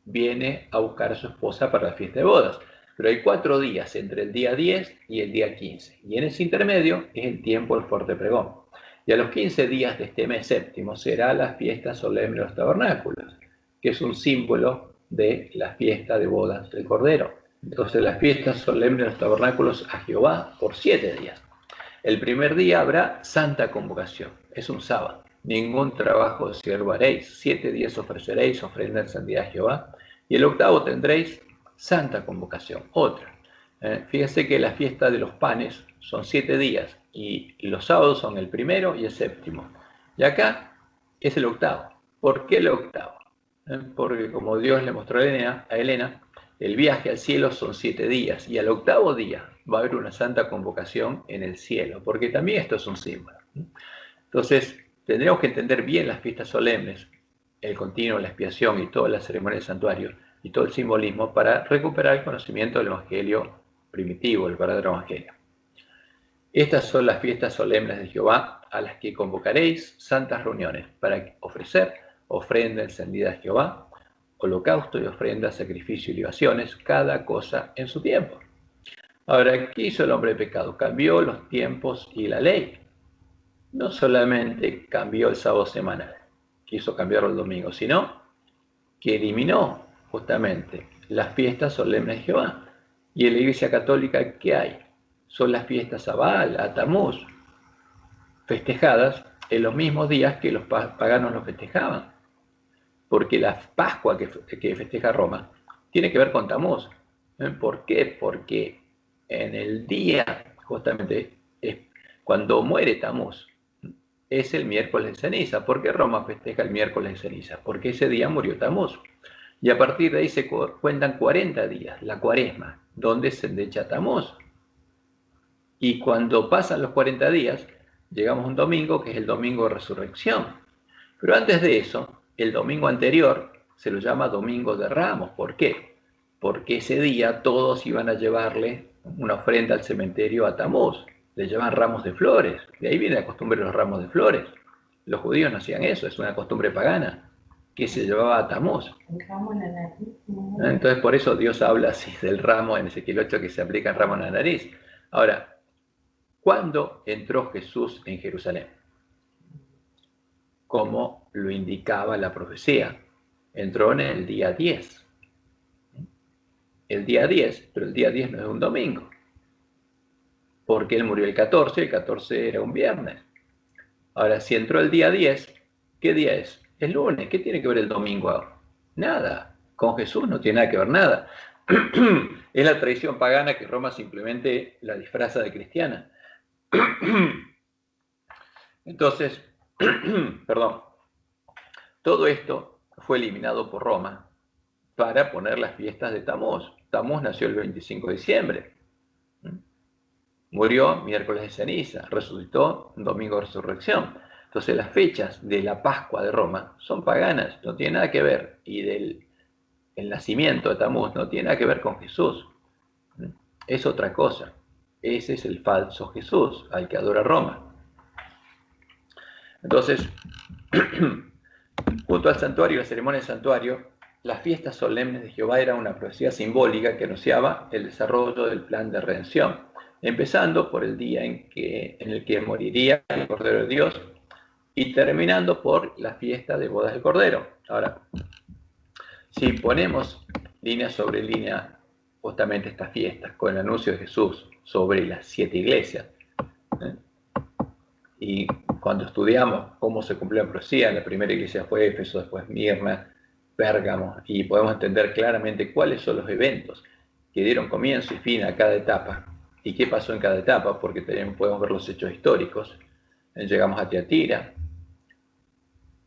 Viene a buscar a su esposa para la fiesta de bodas. Pero hay 4 días entre el día 10 y el día 15. Y en ese intermedio es el tiempo del fuerte pregón. Y a los 15 días de este mes 7º será la fiesta solemne de los tabernáculos, que es un símbolo de la fiesta de bodas del Cordero. Entonces la fiesta solemne de los tabernáculos a Jehová por 7 días. El primer día habrá santa convocación, es un sábado. Ningún trabajo de siervo haréis, 7 días ofreceréis ofrenda en santidad a Jehová, y el octavo tendréis santa convocación, otra. Fíjense que la fiesta de los panes son 7 días, y los sábados son el primero y el séptimo. Y acá es el octavo. ¿Por qué el octavo? Porque como Dios le mostró a Elena, el viaje al cielo son 7 días, y al octavo día va a haber una santa convocación en el cielo, porque también esto es un símbolo. Entonces, tendremos que entender bien las fiestas solemnes, el continuo, la expiación y todas las ceremonias del santuario y todo el simbolismo para recuperar el conocimiento del Evangelio primitivo, el verdadero Evangelio. Estas son las fiestas solemnes de Jehová a las que convocaréis santas reuniones para ofrecer ofrenda encendida a Jehová, holocausto y ofrenda, sacrificio y libaciones, cada cosa en su tiempo. Ahora, ¿qué hizo el hombre de pecado? Cambió los tiempos y la ley. No solamente cambió el sábado semanal, quiso cambiarlo el domingo, sino que eliminó justamente las fiestas solemnes de Jehová. Y en la Iglesia Católica, ¿qué hay? Son las fiestas a Baal, a Tamuz, festejadas en los mismos días que los paganos los festejaban. Porque la Pascua que festeja Roma tiene que ver con Tamuz. ¿Por qué? Porque en el día, justamente, cuando muere Tamuz, es el miércoles de ceniza. ¿Por qué Roma festeja el miércoles de ceniza? Porque ese día murió Tamuz. Y a partir de ahí se cuentan 40 días, la cuaresma, donde se endecha Tamuz. Y cuando pasan los 40 días, llegamos a un domingo que es el domingo de resurrección. Pero antes de eso, el domingo anterior se lo llama Domingo de Ramos. ¿Por qué? Porque ese día todos iban a llevarle una ofrenda al cementerio a Tamuz. Le llevan ramos de flores. De ahí viene la costumbre de los ramos de flores. Los judíos no hacían eso, es una costumbre pagana que se llevaba a Tamuz. Entonces por eso Dios habla así del ramo en Ezequiel 8 que se aplica el ramo en la nariz. Ahora, ¿cuándo entró Jesús en Jerusalén? Como lo indicaba la profecía. Entró en el día 10. El día 10, pero el día 10 no es un domingo. Porque él murió el 14 era un viernes. Ahora, si entró el día 10, ¿qué día es? Es lunes. ¿Qué tiene que ver el domingo ahora? Nada. Con Jesús no tiene nada que ver nada. Es la tradición pagana que Roma simplemente la disfraza de cristiana. Entonces, perdón, todo esto fue eliminado por Roma para poner las fiestas de Tamuz. Tamuz nació el 25 de diciembre. Murió miércoles de ceniza, resucitó domingo de resurrección. Entonces las fechas de la Pascua de Roma son paganas, no tiene nada que ver. Y el nacimiento de Tamuz no tiene nada que ver con Jesús. Es otra cosa. Ese es el falso Jesús al que adora Roma. Entonces, junto al santuario y la ceremonia del santuario, las fiestas solemnes de Jehová eran una profecía simbólica que anunciaba el desarrollo del plan de redención, empezando por el día en el que moriría el Cordero de Dios y terminando por la fiesta de bodas del Cordero. Ahora, si ponemos línea sobre línea justamente estas fiestas con el anuncio de Jesús sobre las 7 iglesias, y cuando estudiamos cómo se cumplió la profecía, la primera iglesia fue Éfeso, después Mirna, Pérgamo, y podemos entender claramente cuáles son los eventos que dieron comienzo y fin a cada etapa, y qué pasó en cada etapa, porque también podemos ver los hechos históricos. Llegamos a Tiatira,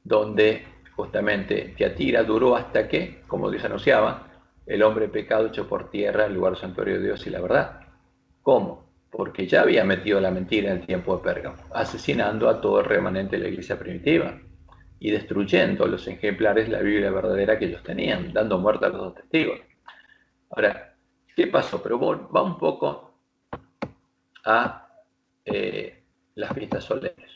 donde justamente Tiatira duró hasta que, como Dios anunciaba, el hombre pecado echó por tierra el lugar del santuario de Dios y la verdad. ¿Cómo? Porque ya había metido la mentira en el tiempo de Pérgamo, asesinando a todo el remanente de la iglesia primitiva y destruyendo los ejemplares de la Biblia verdadera que ellos tenían, dando muerte a los 2 testigos. Ahora, ¿qué pasó? Pero va un poco a las fiestas solemnes.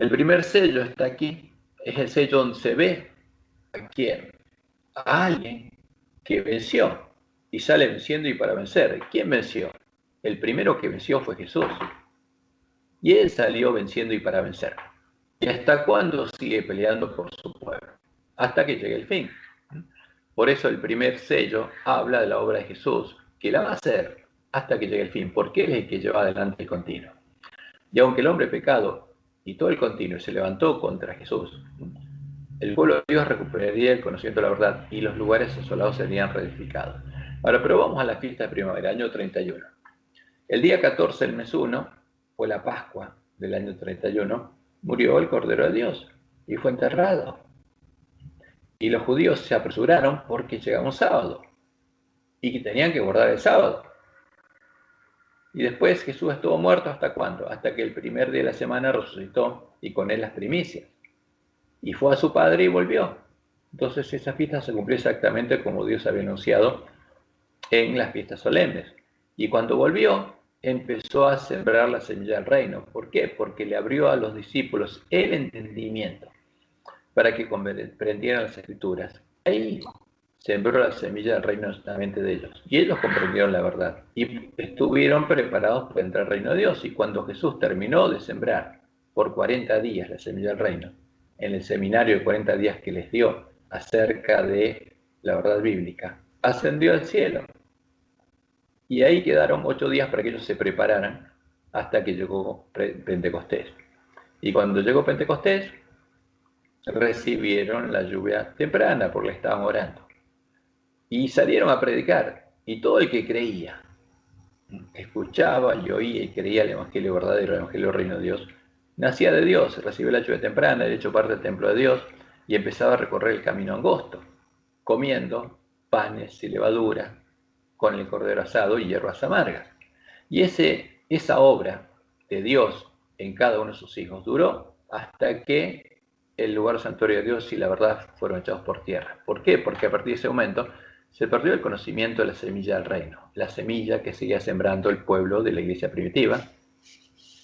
El primer sello está aquí, es el sello donde se ve a quién, a alguien que venció y sale venciendo y para vencer. ¿Quién venció? El primero que venció fue Jesús. Y él salió venciendo y para vencer. ¿Y hasta cuándo sigue peleando por su pueblo? Hasta que llegue el fin. Por eso el primer sello habla de la obra de Jesús, que la va a hacer hasta que llegue el fin, porque Él es el que lleva adelante el continuo. Y aunque el hombre pecado y todo el continuo se levantó contra Jesús, el pueblo de Dios recuperaría el conocimiento de la verdad y los lugares asolados serían reedificados. Ahora, pero vamos a la fiesta de primavera, año 31. El día 14 del mes 1 fue la Pascua del año 31, murió el Cordero de Dios y fue enterrado. Y los judíos se apresuraron porque llegaba un sábado y que tenían que guardar el sábado. Y después Jesús estuvo muerto ¿hasta cuándo? Hasta que el primer día de la semana resucitó y con él las primicias. Y fue a su Padre y volvió. Entonces esa fiesta se cumplió exactamente como Dios había anunciado en las fiestas solemnes. Y cuando volvió, empezó a sembrar la semilla del reino. ¿Por qué? Porque le abrió a los discípulos el entendimiento para que comprendieran las Escrituras. Ahí sembró la semilla del reino en la mente de ellos. Y ellos comprendieron la verdad. Y estuvieron preparados para entrar al reino de Dios. Y cuando Jesús terminó de sembrar por 40 días la semilla del reino, en el seminario de 40 días que les dio acerca de la verdad bíblica, ascendió al cielo. Y ahí quedaron 8 días para que ellos se prepararan hasta que llegó Pentecostés. Y cuando llegó Pentecostés, recibieron la lluvia temprana porque le estaban orando. Y salieron a predicar. Y todo el que creía, escuchaba y oía y creía el evangelio verdadero, el evangelio del reino de Dios, nacía de Dios, recibió la lluvia temprana, de hecho parte del templo de Dios, y empezaba a recorrer el camino angosto, comiendo panes y levadura, con el cordero asado y hierbas amargas. Y esa obra de Dios en cada uno de sus hijos duró hasta que el lugar santuario de Dios y la verdad fueron echados por tierra. ¿Por qué? Porque a partir de ese momento se perdió el conocimiento de la semilla del reino, la semilla que seguía sembrando el pueblo de la iglesia primitiva,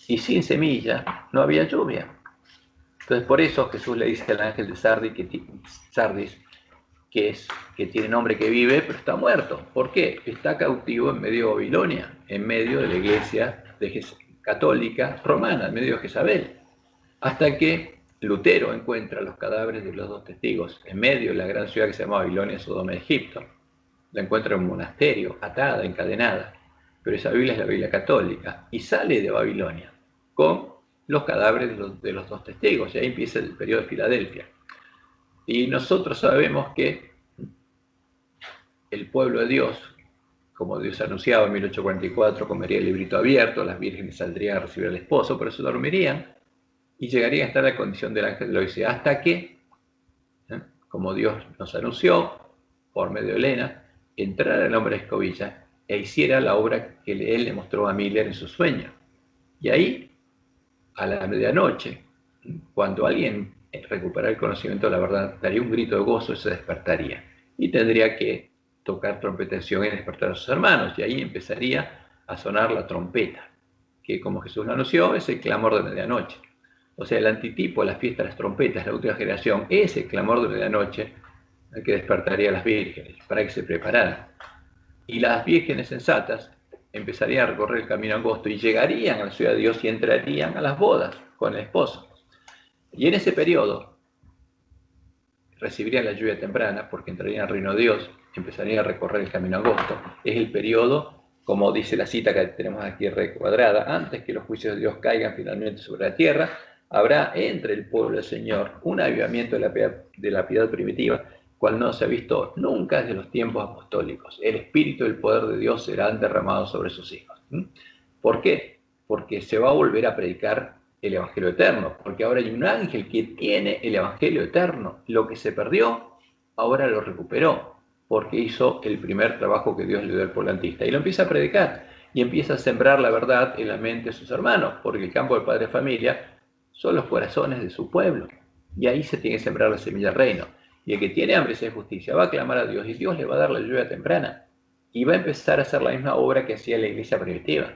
y sin semilla no había lluvia. Entonces por eso Jesús le dice al ángel de Sardis, que tiene nombre que vive, pero está muerto. ¿Por qué? Está cautivo en medio de Babilonia, en medio de la iglesia católica romana, en medio de Jezabel, hasta que Lutero encuentra los cadáveres de los 2 testigos en medio de la gran ciudad que se llama Babilonia, Sodoma de Egipto. La encuentra en un monasterio, atada, encadenada, pero esa Biblia es la Biblia católica, y sale de Babilonia con los cadáveres de los 2 testigos, y ahí empieza el periodo de Filadelfia. Y nosotros sabemos que el pueblo de Dios, como Dios anunciaba en 1844, comería el librito abierto, las vírgenes saldrían a recibir al esposo, pero se dormirían y llegarían a estar en la condición del ángel de la Odisea, hasta que, como Dios nos anunció, por medio de Elena, entrara el hombre de escobilla e hiciera la obra que él le mostró a Miller en su sueño. Y ahí, a la medianoche, cuando alguien recuperara el conocimiento de la verdad, daría un grito de gozo y se despertaría. Y tendría que tocar trompetación y despertar a sus hermanos. Y ahí empezaría a sonar la trompeta, que como Jesús lo anunció, es el clamor de medianoche. O sea, el antitipo de la fiesta de las trompetas, la última generación, es el clamor de medianoche que despertaría a las vírgenes para que se prepararan. Y las vírgenes sensatas empezarían a recorrer el camino angosto y llegarían a la ciudad de Dios y entrarían a las bodas con el esposo. Y en ese periodo recibirían la lluvia temprana porque entrarían al reino de Dios, empezarían a recorrer el camino angosto. Es el periodo, como dice la cita que tenemos aquí recuadrada, antes que los juicios de Dios caigan finalmente sobre la tierra, habrá entre el pueblo del Señor un avivamiento de la piedad primitiva, cual no se ha visto nunca desde los tiempos apostólicos. El espíritu y el poder de Dios serán derramados sobre sus hijos. ¿Por qué? Porque se va a volver a predicar el evangelio eterno, porque ahora hay un ángel que tiene el evangelio eterno. Lo que se perdió, ahora lo recuperó, porque hizo el primer trabajo que Dios le dio al pueblo antista, y lo empieza a predicar, y empieza a sembrar la verdad en la mente de sus hermanos, porque el campo del padre de familia son los corazones de su pueblo, y ahí se tiene que sembrar la semilla del reino. Y el que tiene hambre y sed de justicia va a clamar a Dios, y Dios le va a dar la lluvia temprana, y va a empezar a hacer la misma obra que hacía la iglesia primitiva.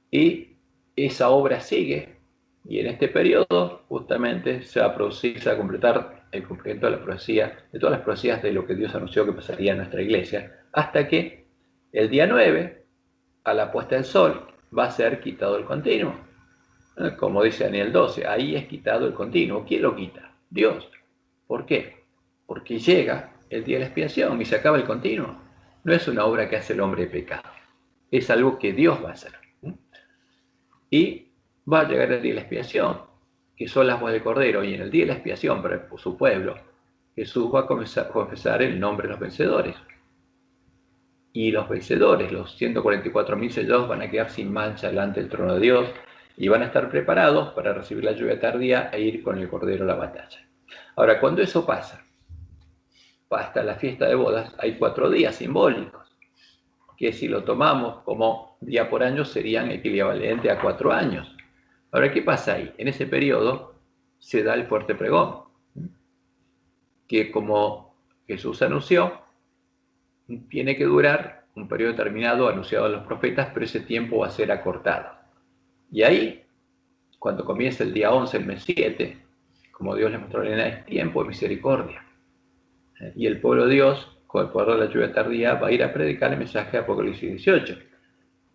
Y esa obra sigue, y en este periodo justamente se va a producir, se va a completar el cumplimiento de la profecía, de todas las profecías de lo que Dios anunció que pasaría en nuestra iglesia, hasta que el día 9, a la puesta del sol, va a ser quitado el continuo. Como dice Daniel 12, ahí es quitado el continuo. ¿Quién lo quita? Dios. ¿Por qué? Porque llega el día de la expiación y se acaba el continuo. No es una obra que hace el hombre de pecado. es algo que Dios va a hacer. Y va a llegar el día de la expiación, que son las bodas del Cordero, y en el día de la expiación para su pueblo, Jesús va a confesar el nombre de los vencedores. Y los vencedores, los 144.000 sellados, van a quedar sin mancha delante del trono de Dios y van a estar preparados para recibir la lluvia tardía e ir con el Cordero a la batalla. Ahora, cuando eso pasa, hasta la fiesta de bodas, hay 4 días simbólicos, que si lo tomamos como día por año serían equivalentes a 4 años. Ahora, ¿qué pasa ahí? En ese periodo se da el fuerte pregón, que como Jesús anunció, tiene que durar un periodo determinado anunciado a los profetas, pero ese tiempo va a ser acortado. Y ahí, cuando comienza el día 11, el mes 7, como Dios le mostró en el tiempo de misericordia. Y el pueblo de Dios, con el poder de la lluvia tardía, va a ir a predicar el mensaje de Apocalipsis 18.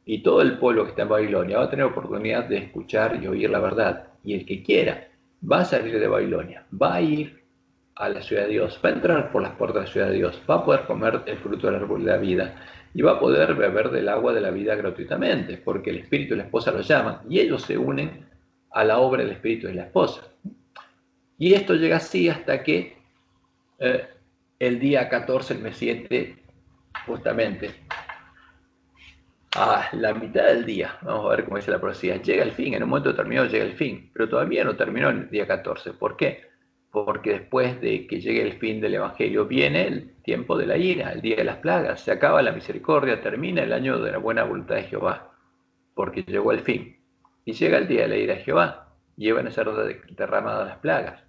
Y todo el pueblo que está en Babilonia va a tener oportunidad de escuchar y oír la verdad. Y el que quiera va a salir de Babilonia, va a ir a la ciudad de Dios, va a entrar por las puertas de la ciudad de Dios, va a poder comer el fruto del árbol de la vida y va a poder beber del agua de la vida gratuitamente, porque el espíritu y la esposa lo llaman y ellos se unen a la obra del espíritu y la esposa. Y esto llega así hasta que el día 14, el mes 7, justamente, a la mitad del día, vamos a ver cómo dice la profecía, llega el fin, en un momento determinado llega el fin, pero todavía no terminó el día 14. ¿Por qué? Porque después de que llegue el fin del Evangelio viene el tiempo de la ira, el día de las plagas, se acaba la misericordia, termina el año de la buena voluntad de Jehová, porque llegó el fin. Y llega el día de la ira de Jehová, y van a ser derramadas las plagas.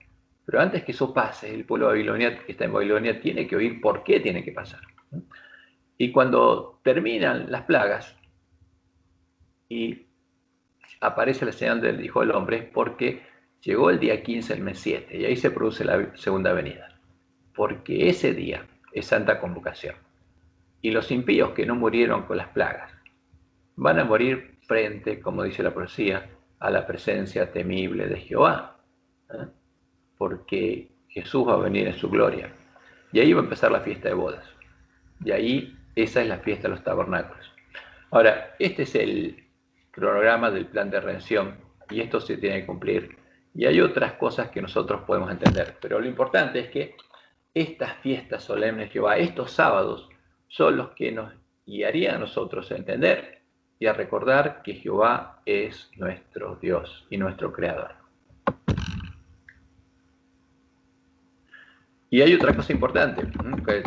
Pero antes que eso pase, el pueblo babiloniano que está en Babilonia tiene que oír por qué tiene que pasar. Y cuando terminan las plagas y aparece la señal del Hijo del Hombre, es porque llegó el día 15 del mes 7 y ahí se produce la segunda venida. Porque ese día es santa convocación. Y los impíos que no murieron con las plagas van a morir frente, como dice la profecía, a la presencia temible de Jehová. Porque Jesús va a venir en su gloria. Y ahí va a empezar la fiesta de bodas. Y ahí esa es la fiesta de los tabernáculos. Ahora, este es el cronograma del plan de redención y esto se tiene que cumplir. Y hay otras cosas que nosotros podemos entender, pero lo importante es que estas fiestas solemnes de Jehová, estos sábados, son los que nos guiarían a nosotros a entender y a recordar que Jehová es nuestro Dios y nuestro Creador. Y hay otra cosa importante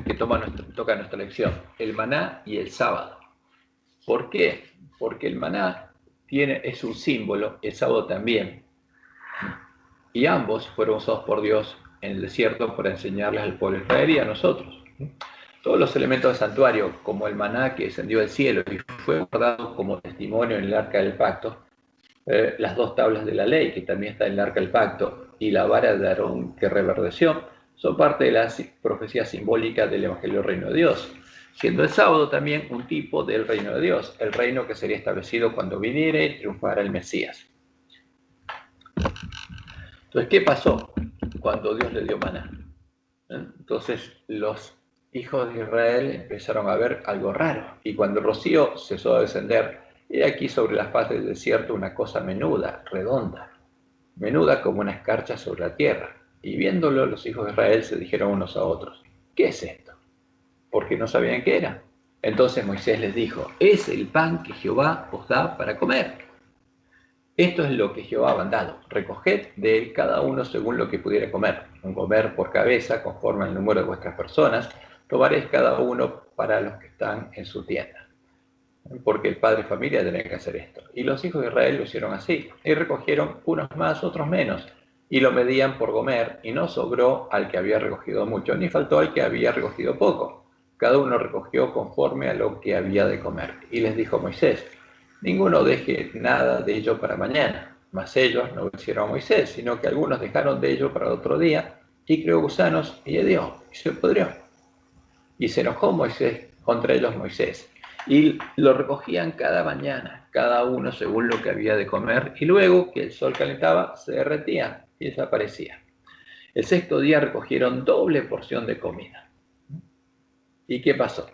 que toca nuestra lección, el maná y el sábado. ¿Por qué? Porque el maná es un símbolo, el sábado también. Y ambos fueron usados por Dios en el desierto para enseñarles al pueblo de Israel y a nosotros. Todos los elementos del santuario, como el maná que descendió del cielo y fue guardado como testimonio en el arca del pacto, las 2 tablas de la ley, que también está en el arca del pacto, y la vara de Aarón que reverdeció, son parte de la profecía simbólica del Evangelio del Reino de Dios, siendo el sábado también un tipo del Reino de Dios, el reino que sería establecido cuando viniera y triunfara el Mesías. Entonces, ¿qué pasó cuando Dios le dio maná? Entonces, los hijos de Israel empezaron a ver algo raro, y cuando el rocío cesó de descender, he aquí sobre la faz del desierto una cosa menuda, redonda, menuda como una escarcha sobre la tierra. Y viéndolo, los hijos de Israel se dijeron unos a otros, ¿qué es esto? Porque no sabían qué era. Entonces Moisés les dijo, es el pan que Jehová os da para comer. Esto es lo que Jehová ha mandado, recoged de él cada uno según lo que pudiera comer, un comer por cabeza conforme al número de vuestras personas, tomaréis cada uno para los que están en su tienda. Porque el padre de familia tenía que hacer esto. Y los hijos de Israel lo hicieron así, y recogieron unos más, otros menos, y lo medían por comer, y no sobró al que había recogido mucho, ni faltó al que había recogido poco. Cada uno recogió conforme a lo que había de comer. Y les dijo Moisés, ninguno deje nada de ello para mañana. Mas ellos no obedecieron a Moisés, sino que algunos dejaron de ello para otro día, y creó gusanos, y hedió, y se pudrió. Y se enojó contra ellos Moisés, y lo recogían cada mañana, cada uno según lo que había de comer, y luego que el sol calentaba, se derretía y desaparecía. El 6º día recogieron doble porción de comida. ¿Y qué pasó?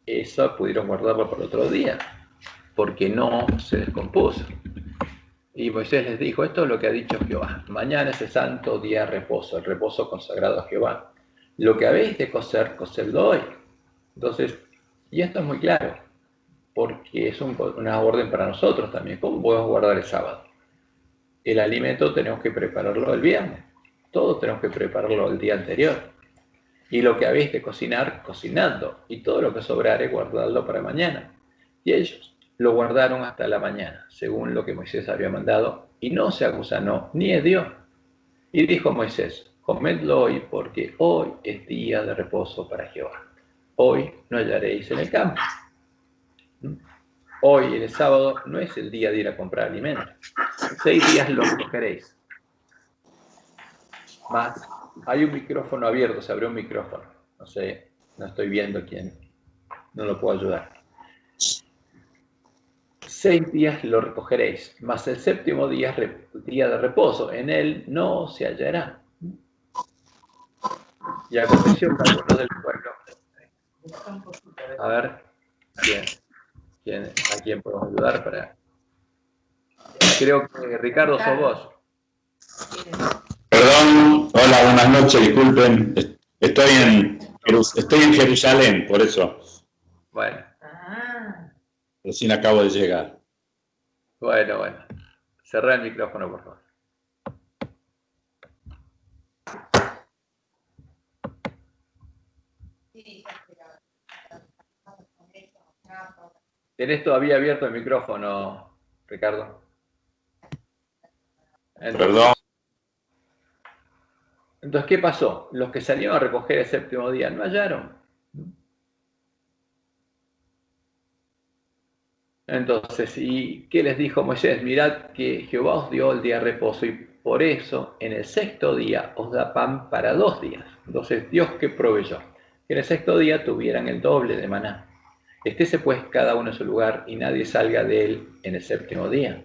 eso pudieron guardarlo para otro día, porque no se descompuso. Y Moisés les dijo, esto es lo que ha dicho Jehová, mañana es el santo día de reposo, el reposo consagrado a Jehová. Lo que habéis de cocer, cocedlo hoy. Entonces, y esto es muy claro, porque es una orden para nosotros también. ¿Cómo podemos guardar el sábado? El alimento tenemos que prepararlo el viernes, todo tenemos que prepararlo el día anterior. Y lo que habéis de cocinar, cocinadlo, y todo lo que sobrare, guardadlo para mañana. Y ellos lo guardaron hasta la mañana, según lo que Moisés había mandado, y no se agusanó ni hedió. Y dijo Moisés, comedlo hoy, porque hoy es día de reposo para Jehová. Hoy no hallaréis en el campo. Hoy, el sábado, no es el día de ir a comprar alimentos. 6 días lo cogeréis. Más, hay un micrófono abierto, se abrió un micrófono. No sé, no estoy viendo quién. No lo puedo ayudar. 6 días lo recogeréis, mas el séptimo día es día de reposo. En él no se hallará. Y aconteció que algunos del pueblo. A ver, ¿a quién podemos ayudar para? Creo que Ricardo sos vos. Perdón, hola, buenas noches, disculpen. Estoy en Jerusalén, por eso. Bueno. Recién acabo de llegar. Bueno. Cerrá el micrófono, por favor. ¿Tenés todavía abierto el micrófono, Ricardo? Perdón. Entonces, ¿qué pasó? Los que salieron a recoger el séptimo día no hallaron. Entonces, ¿y qué les dijo Moisés? Mirad que Jehová os dio el día de reposo y por eso en el sexto día os da pan para 2 días. Entonces, Dios que proveyó que en el sexto día tuvieran el doble de maná. Estése pues cada uno en su lugar y nadie salga de él en el séptimo día.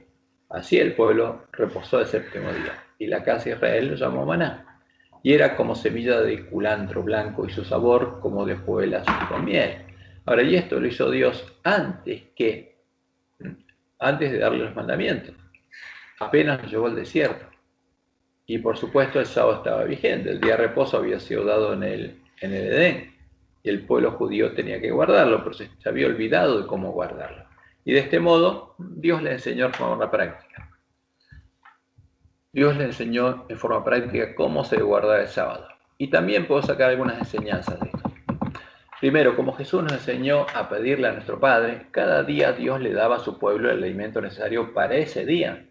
Así el pueblo reposó el séptimo día y la casa de Israel lo llamó maná. Y era como semilla de culantro blanco y su sabor como de hojuelas con miel. Ahora, y esto lo hizo Dios antes de darle los mandamientos. Apenas nos llevó al desierto. Y por supuesto el sábado estaba vigente. El día de reposo había sido dado en el Edén. Y el pueblo judío tenía que guardarlo, pero se había olvidado de cómo guardarlo. Y de este modo, Dios le enseñó en forma práctica. Dios le enseñó en forma práctica cómo se guardaba el sábado. Y también puedo sacar algunas enseñanzas de esto. Primero, como Jesús nos enseñó a pedirle a nuestro Padre, cada día Dios le daba a su pueblo el alimento necesario para ese día.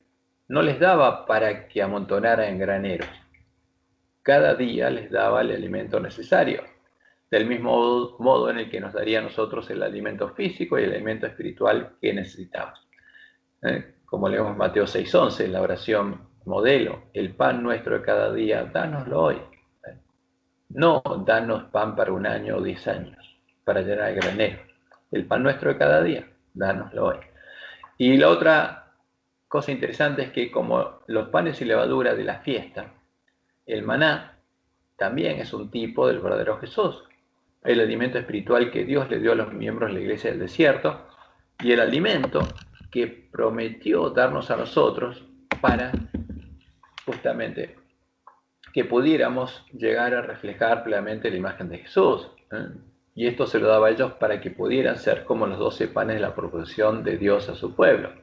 No les daba para que amontonara en graneros. Cada día les daba el alimento necesario. Del mismo modo en el que nos daría a nosotros el alimento físico y el alimento espiritual que necesitamos. Como leemos en Mateo 6:11, en la oración modelo, el pan nuestro de cada día, dánoslo hoy. No danos pan para 1 año o 10 años, para llenar el granero. El pan nuestro de cada día, dánoslo hoy. Y la otra cosa interesante es que como los panes y levadura de la fiesta, el maná también es un tipo del verdadero Jesús. El alimento espiritual que Dios le dio a los miembros de la iglesia del desierto y el alimento que prometió darnos a nosotros para justamente que pudiéramos llegar a reflejar plenamente la imagen de Jesús. Y esto se lo daba a ellos para que pudieran ser como los 12 panes de la proposición de Dios a su pueblo,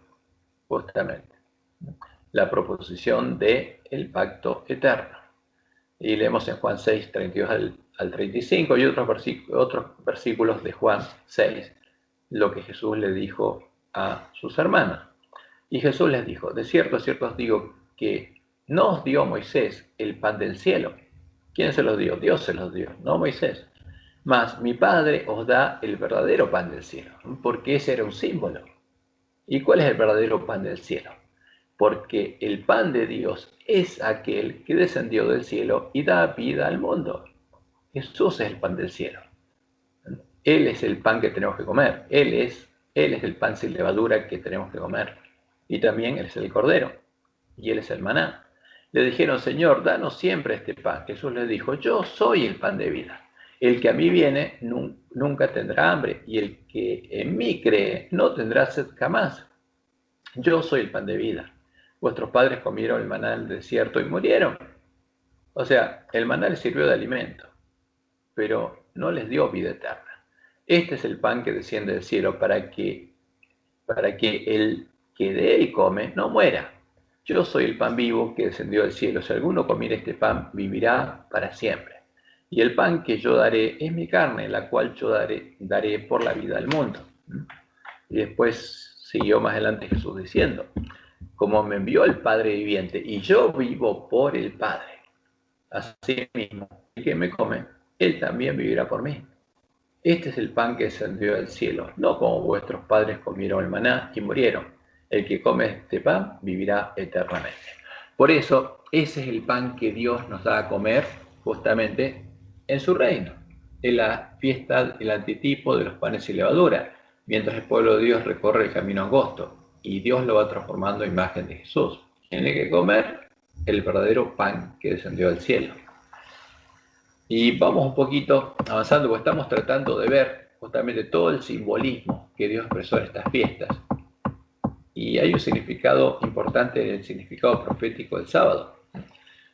justamente. La proposición del pacto eterno. Y leemos en Juan 6, 32 al 35 y otros versículos de Juan 6, lo que Jesús le dijo a sus hermanos. Y Jesús les dijo, de cierto os digo que no os dio Moisés el pan del cielo. ¿Quién se los dio? Dios se los dio, no Moisés. Mas mi Padre os da el verdadero pan del cielo, porque ese era un símbolo. ¿Y cuál es el verdadero pan del cielo? Porque el pan de Dios es aquel que descendió del cielo y da vida al mundo. Jesús es el pan del cielo. Él es el pan que tenemos que comer. Él es el pan sin levadura que tenemos que comer. Y también Él es el Cordero. Y Él es el maná. Le dijeron, Señor, danos siempre este pan. Jesús le dijo, yo soy el pan de vida. El que a mí viene nunca tendrá hambre, y el que en mí cree no tendrá sed jamás. Yo soy el pan de vida. Vuestros padres comieron el maná del desierto y murieron. O sea, el maná les sirvió de alimento, pero no les dio vida eterna. Este es el pan que desciende del cielo para que el que de él come no muera. Yo soy el pan vivo que descendió del cielo. Si alguno comiere este pan, vivirá para siempre. Y el pan que yo daré es mi carne, la cual yo daré por la vida del mundo. Y después siguió más adelante Jesús diciendo, como me envió el Padre viviente, y yo vivo por el Padre, así mismo, el que me come, él también vivirá por mí. Este es el pan que descendió del cielo, no como vuestros padres comieron el maná y murieron. El que come este pan vivirá eternamente. Por eso, ese es el pan que Dios nos da a comer justamente en su reino. En la fiesta, el antitipo de los panes sin levadura, mientras el pueblo de Dios recorre el camino angosto y Dios lo va transformando a imagen de Jesús. Tiene que comer el verdadero pan que descendió del cielo. Y vamos un poquito avanzando, porque estamos tratando de ver justamente todo el simbolismo que Dios expresó en estas fiestas. Y hay un significado importante en el significado profético del sábado.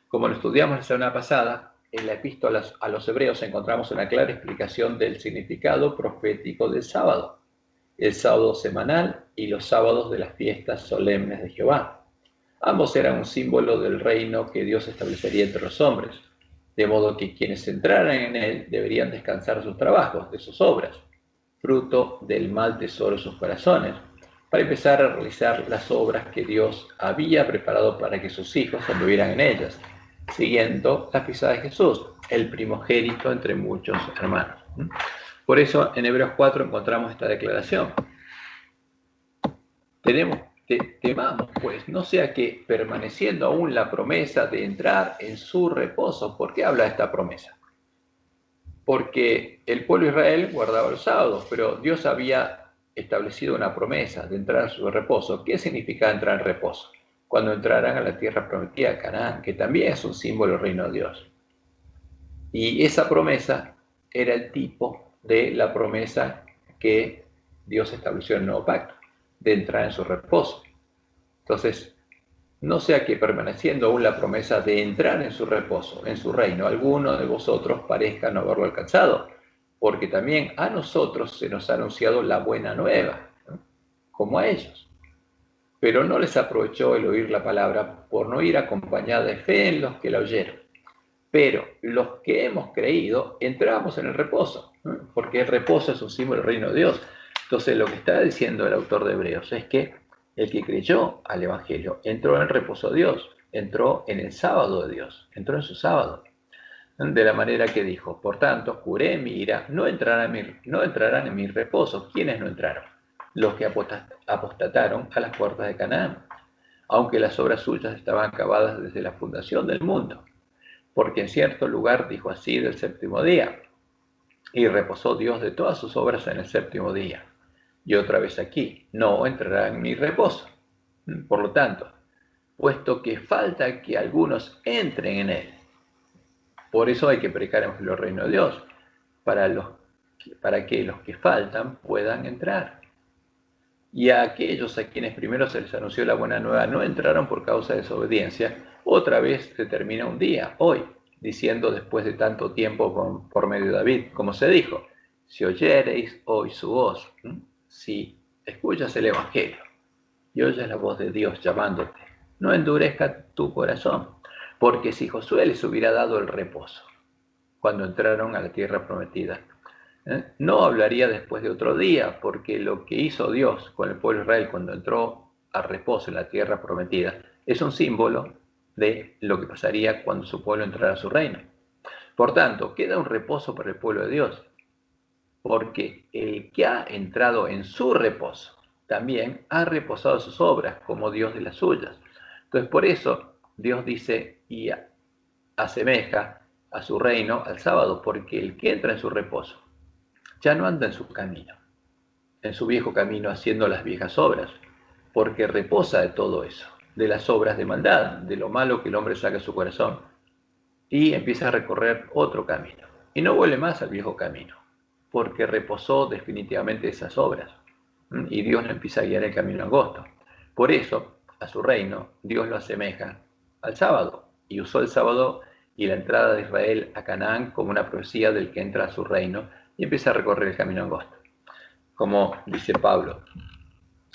Como lo estudiamos la semana pasada, en la epístola a los hebreos encontramos una clara explicación del significado profético del sábado. El sábado semanal y los sábados de las fiestas solemnes de Jehová. Ambos eran un símbolo del reino que Dios establecería entre los hombres. De modo que quienes entraran en él deberían descansar de sus trabajos, de sus obras, fruto del mal tesoro de sus corazones, para empezar a realizar las obras que Dios había preparado para que sus hijos anduvieran en ellas, siguiendo la pisada de Jesús, el primogénito entre muchos hermanos. Por eso en Hebreos 4 encontramos esta declaración. Temamos, pues, no sea que permaneciendo aún la promesa de entrar en su reposo. ¿Por qué habla de esta promesa? Porque el pueblo de Israel guardaba los sábados, pero Dios había establecido una promesa de entrar en su reposo. ¿Qué significa entrar en reposo? Cuando entraran a la tierra prometida, Canaán, que también es un símbolo del reino de Dios. Y esa promesa era el tipo de la promesa que Dios estableció en el nuevo pacto, de entrar en su reposo. Entonces, no sea que permaneciendo aún la promesa de entrar en su reposo, en su reino, alguno de vosotros parezca no haberlo alcanzado, porque también a nosotros se nos ha anunciado la buena nueva, ¿no? Como a ellos. Pero no les aprovechó el oír la palabra por no ir acompañada de fe en los que la oyeron. Pero los que hemos creído entramos en el reposo, ¿no? Porque el reposo es un símbolo del reino de Dios. Entonces, lo que está diciendo el autor de Hebreos es que el que creyó al Evangelio entró en el reposo de Dios, entró en el sábado de Dios, entró en su sábado. De la manera que dijo, por tanto, juré en mi ira, no entrarán en mi reposo. ¿Quiénes no entraron? Los que apostataron a las puertas de Canaán, aunque las obras suyas estaban acabadas desde la fundación del mundo. Porque en cierto lugar dijo así del séptimo día, y reposó Dios de todas sus obras en el séptimo día. Y otra vez aquí, no entrará en mi reposo. Por lo tanto, puesto que falta que algunos entren en él, por eso hay que predicar en el reino de Dios, para que los que faltan puedan entrar. Y a aquellos a quienes primero se les anunció la buena nueva no entraron por causa de desobediencia, otra vez se termina un día, hoy, diciendo después de tanto tiempo por medio de David, como se dijo, si oyereis hoy su voz, si escuchas el Evangelio y oyes la voz de Dios llamándote, no endurezca tu corazón, porque si Josué les hubiera dado el reposo cuando entraron a la tierra prometida, no hablaría después de otro día, porque lo que hizo Dios con el pueblo de Israel cuando entró a reposo en la tierra prometida es un símbolo de lo que pasaría cuando su pueblo entrara a su reino. Por tanto, queda un reposo para el pueblo de Dios, porque el que ha entrado en su reposo también ha reposado sus obras como Dios de las suyas. Entonces, por eso Dios dice y asemeja a su reino al sábado, porque el que entra en su reposo ya no anda en su camino, en su viejo camino haciendo las viejas obras, porque reposa de todo eso, de las obras de maldad, de lo malo que el hombre saca de su corazón, y empieza a recorrer otro camino, y no vuelve más al viejo camino, porque reposó definitivamente esas obras. Y Dios le empieza a guiar el camino angosto. Por eso, a su reino, Dios lo asemeja al sábado, y usó el sábado y la entrada de Israel a Canaán como una profecía del que entra a su reino y empieza a recorrer el camino angosto. Como dice Pablo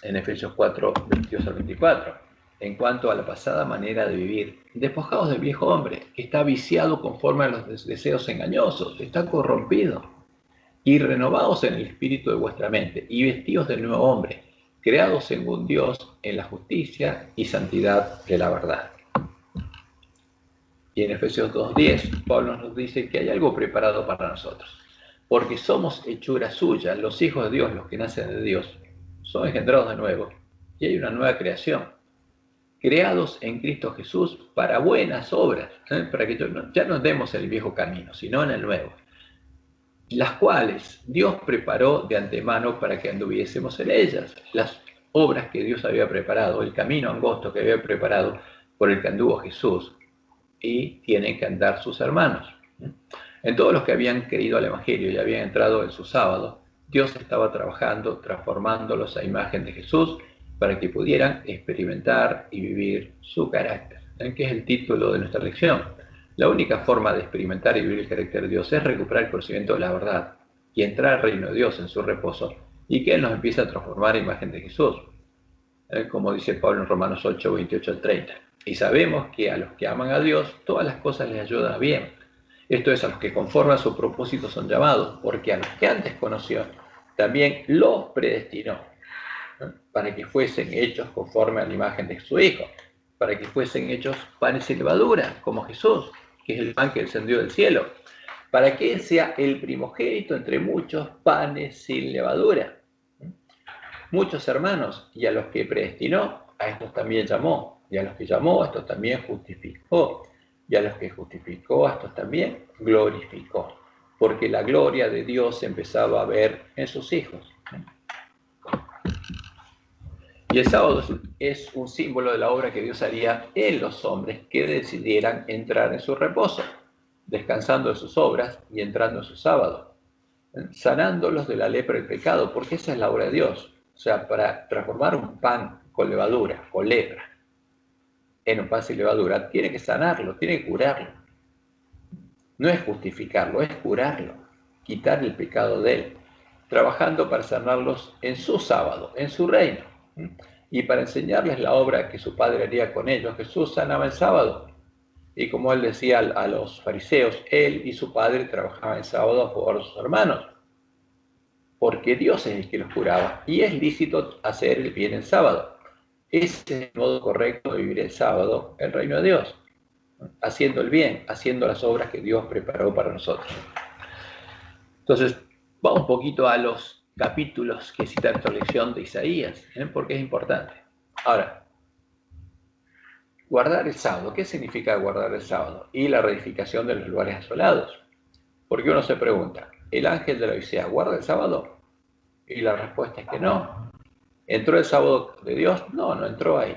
en Efesios 4, 22 al 24, en cuanto a la pasada manera de vivir, despojados del viejo hombre, que está viciado conforme a los deseos engañosos, está corrompido, y renovados en el espíritu de vuestra mente, y vestidos del nuevo hombre, creados según Dios en la justicia y santidad de la verdad. Y en Efesios 2:10, Pablo nos dice que hay algo preparado para nosotros, porque somos hechura suya, los hijos de Dios, los que nacen de Dios, son engendrados de nuevo, y hay una nueva creación, creados en Cristo Jesús para buenas obras, para que ya no andemos en el viejo camino, sino en el nuevo, las cuales Dios preparó de antemano para que anduviésemos en ellas, las obras que Dios había preparado, el camino angosto que había preparado por el que anduvo Jesús, y tienen que andar sus hermanos. En todos los que habían creído al Evangelio y habían entrado en su sábado, Dios estaba trabajando, transformándolos a imagen de Jesús para que pudieran experimentar y vivir su carácter, que es el título de nuestra lección. La única forma de experimentar y vivir el carácter de Dios es recuperar el conocimiento de la verdad y entrar al reino de Dios en su reposo y que Él nos empiece a transformar a imagen de Jesús, como dice Pablo en Romanos 8, 28 al 30. Y sabemos que a los que aman a Dios, todas las cosas les ayudan a bien. Esto es, a los que conforme a su propósito son llamados, porque a los que antes conoció, también los predestinó, para que fuesen hechos conforme a la imagen de su Hijo, para que fuesen hechos panes y levadura, como Jesús, que es el pan que descendió del cielo, para que Él sea el primogénito entre muchos panes sin levadura. Muchos hermanos, y a los que predestinó, a estos también llamó, y a los que llamó, a estos también justificó, y a los que justificó, a estos también glorificó, porque la gloria de Dios se empezaba a ver en sus hijos. Y el sábado es un símbolo de la obra que Dios haría en los hombres que decidieran entrar en su reposo, descansando de sus obras y entrando en su sábado, sanándolos de la lepra del pecado, porque esa es la obra de Dios. O sea, para transformar un pan con levadura, con lepra, en un pan sin levadura, tiene que sanarlo, tiene que curarlo. No es justificarlo, es curarlo, quitar el pecado de él, trabajando para sanarlos en su sábado, en su reino. Y para enseñarles la obra que su padre haría con ellos, Jesús sanaba el sábado. Y como él decía a los fariseos, él y su padre trabajaban el sábado a favor de sus hermanos, porque Dios es el que los curaba, y es lícito hacer el bien el sábado. Ese es el modo correcto de vivir el sábado, el reino de Dios, haciendo el bien, haciendo las obras que Dios preparó para nosotros. Entonces, vamos un poquito a los capítulos que cita esta lección de Isaías, porque es importante. Ahora, guardar el sábado. ¿Qué significa guardar el sábado? Y la reedificación de los lugares asolados. Porque uno se pregunta, ¿el ángel de la Odisea guarda el sábado? Y la respuesta es que no. ¿Entró el sábado de Dios? No, no entró ahí.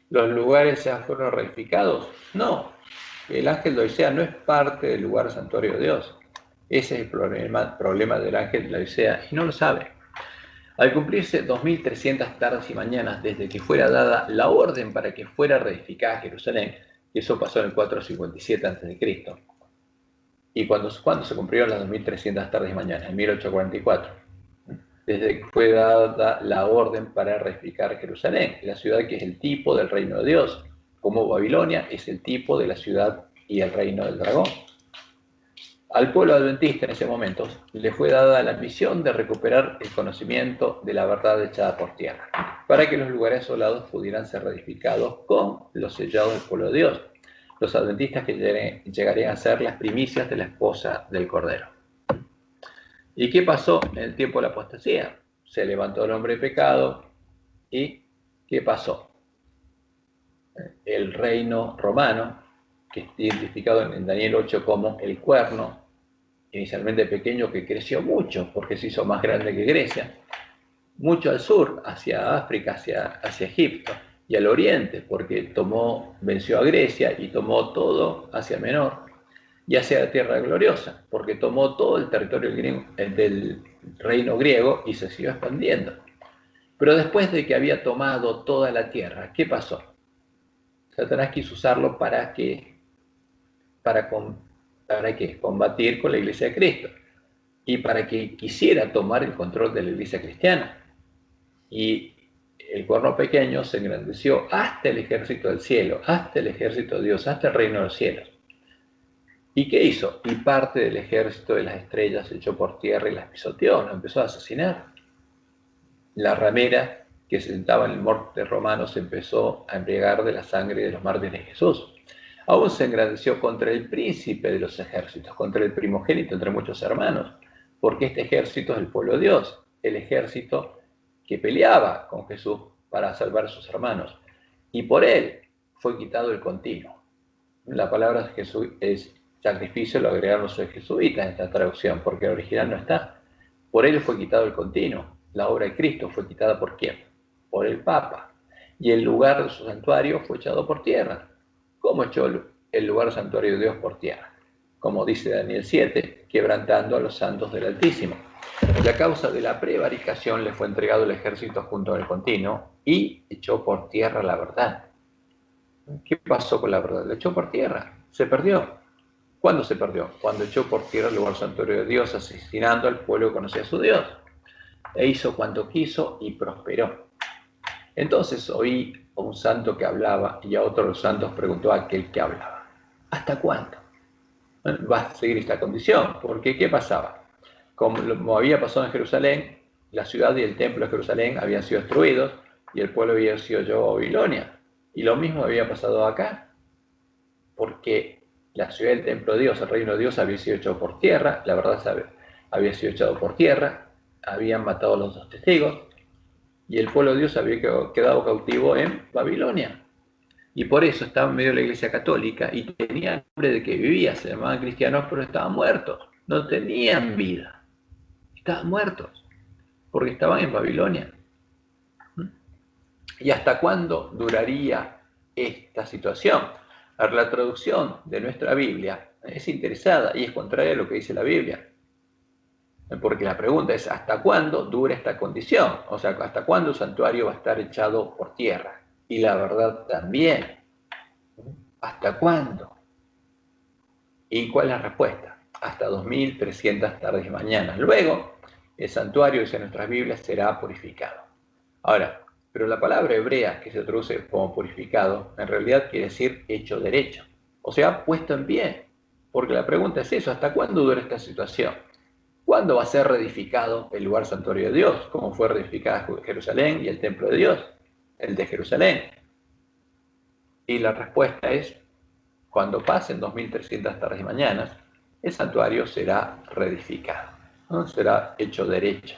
¿Los lugares ya fueron reedificados? No. El ángel de la Odisea no es parte del lugar santuario de Dios. Ese es el problema del ángel de la Odisea, y no lo sabe. Al cumplirse 2300 tardes y mañanas desde que fuera dada la orden para que fuera reedificada Jerusalén, y eso pasó en el 457 a.C., y cuando se cumplieron las 2300 tardes y mañanas, en 1844, desde que fue dada la orden para reedificar Jerusalén, la ciudad que es el tipo del reino de Dios, como Babilonia es el tipo de la ciudad y el reino del dragón. Al pueblo adventista en ese momento le fue dada la misión de recuperar el conocimiento de la verdad echada por tierra, para que los lugares asolados pudieran ser reedificados con los sellados del pueblo de Dios, los adventistas que llegarían a ser las primicias de la esposa del Cordero. ¿Y qué pasó en el tiempo de la apostasía? Se levantó el hombre de pecado, ¿y qué pasó? El reino romano, que está identificado en Daniel 8 como el cuerno, inicialmente pequeño, que creció mucho porque se hizo más grande que Grecia, mucho al sur, hacia África, hacia Egipto, y al oriente, porque venció a Grecia y tomó todo Asia Menor, y hacia la tierra gloriosa, porque tomó todo el territorio del reino griego y se siguió expandiendo. Pero después de que había tomado toda la tierra, ¿qué pasó? Satanás quiso usarlo ¿para qué? Para combatir con la iglesia de Cristo y para que quisiera tomar el control de la iglesia cristiana. Y el cuerno pequeño se engrandeció hasta el ejército del cielo, hasta el ejército de Dios, hasta el reino de los cielos. ¿Y qué hizo? Y parte del ejército de las estrellas se echó por tierra y las pisoteó, lo empezó a asesinar. La ramera que se sentaba en el monte romano se empezó a embriagar de la sangre de los mártires de Jesús. Aún se engrandeció contra el príncipe de los ejércitos, contra el primogénito entre muchos hermanos, porque este ejército es el pueblo de Dios, el ejército que peleaba con Jesús para salvar a sus hermanos. Y por él fue quitado el continuo. La palabra Jesús es sacrificio, lo agregaron los jesuitas en esta traducción, porque el original no está. Por él fue quitado el continuo. La obra de Cristo fue quitada ¿por quién? Por el Papa. Y el lugar de su santuario fue echado por tierra. ¿Cómo echó el lugar santuario de Dios por tierra? Como dice Daniel 7, quebrantando a los santos del Altísimo. Y a causa de la prevaricación le fue entregado el ejército junto al continuo y echó por tierra la verdad. ¿Qué pasó con la verdad? Lo echó por tierra, se perdió. ¿Cuándo se perdió? Cuando echó por tierra el lugar santuario de Dios, asesinando al pueblo que conocía a su Dios. E hizo cuanto quiso y prosperó. Entonces oí a un santo que hablaba y a otro de los santos preguntó a aquel que hablaba: ¿hasta cuándo va a seguir esta condición? Porque ¿qué pasaba? Como había pasado en Jerusalén, la ciudad y el templo de Jerusalén habían sido destruidos y el pueblo había sido llevado a Babilonia. Y lo mismo había pasado acá, porque la ciudad y el templo de Dios, el reino de Dios, había sido echado por tierra, la verdad había sido echado por tierra, habían matado a los 2 testigos, y el pueblo de Dios había quedado cautivo en Babilonia. Y por eso estaba en medio de la iglesia católica y tenían nombre de que vivían, se llamaban cristianos, pero estaban muertos, no tenían vida, estaban muertos, porque estaban en Babilonia. ¿Y hasta cuándo duraría esta situación? Ahora, la traducción de nuestra Biblia es interesada y es contraria a lo que dice la Biblia. Porque la pregunta es: ¿hasta cuándo dura esta condición? O sea, ¿hasta cuándo el santuario va a estar echado por tierra? Y la verdad también. ¿Hasta cuándo? ¿Y cuál es la respuesta? Hasta 2300 tardes y mañanas. Luego, el santuario, dice nuestras Biblias, será purificado. Ahora, pero la palabra hebrea que se traduce como purificado, en realidad quiere decir hecho derecho. O sea, puesto en pie. Porque la pregunta es eso: ¿hasta cuándo dura esta situación? ¿Cuándo va a ser reedificado el lugar santuario de Dios? Como fue reedificada Jerusalén y el templo de Dios, el de Jerusalén. Y la respuesta es: cuando pasen 2300 tardes y mañanas, el santuario será reedificado, ¿no? Será hecho derecho.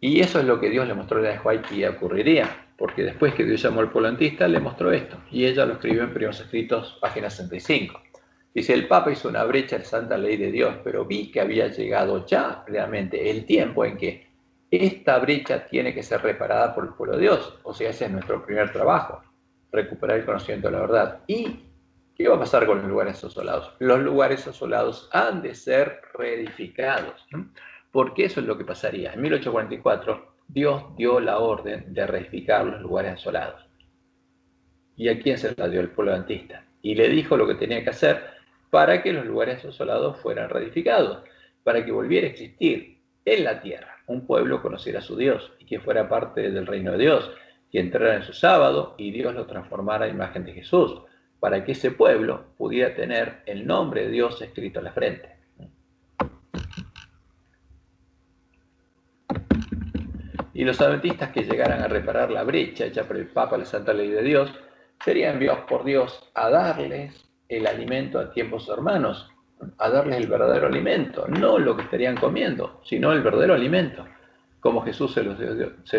Y eso es lo que Dios le mostró a Ellen White que ocurriría, porque después que Dios llamó al pueblo antista, le mostró esto, y ella lo escribió en Primeros Escritos, página 65. Dice: el Papa hizo una brecha en la santa ley de Dios, pero vi que había llegado ya realmente el tiempo en que esta brecha tiene que ser reparada por el pueblo de Dios. O sea, ese es nuestro primer trabajo, recuperar el conocimiento de la verdad. ¿Y qué va a pasar con los lugares asolados? Los lugares asolados han de ser reedificados, ¿no? Porque eso es lo que pasaría. En 1844, Dios dio la orden de reedificar los lugares asolados. ¿Y a quién se la dio? El pueblo adventista. Y le dijo lo que tenía que hacer para que los lugares asolados fueran reedificados, para que volviera a existir en la tierra un pueblo que conociera a su Dios y que fuera parte del reino de Dios, que entrara en su sábado y Dios lo transformara en imagen de Jesús, para que ese pueblo pudiera tener el nombre de Dios escrito en la frente. Y los adventistas que llegaran a reparar la brecha hecha por el Papa, la Santa Ley de Dios, serían enviados por Dios a darles el alimento a tiempos hermanos, a darles el verdadero alimento, no lo que estarían comiendo, sino el verdadero alimento, como Jesús se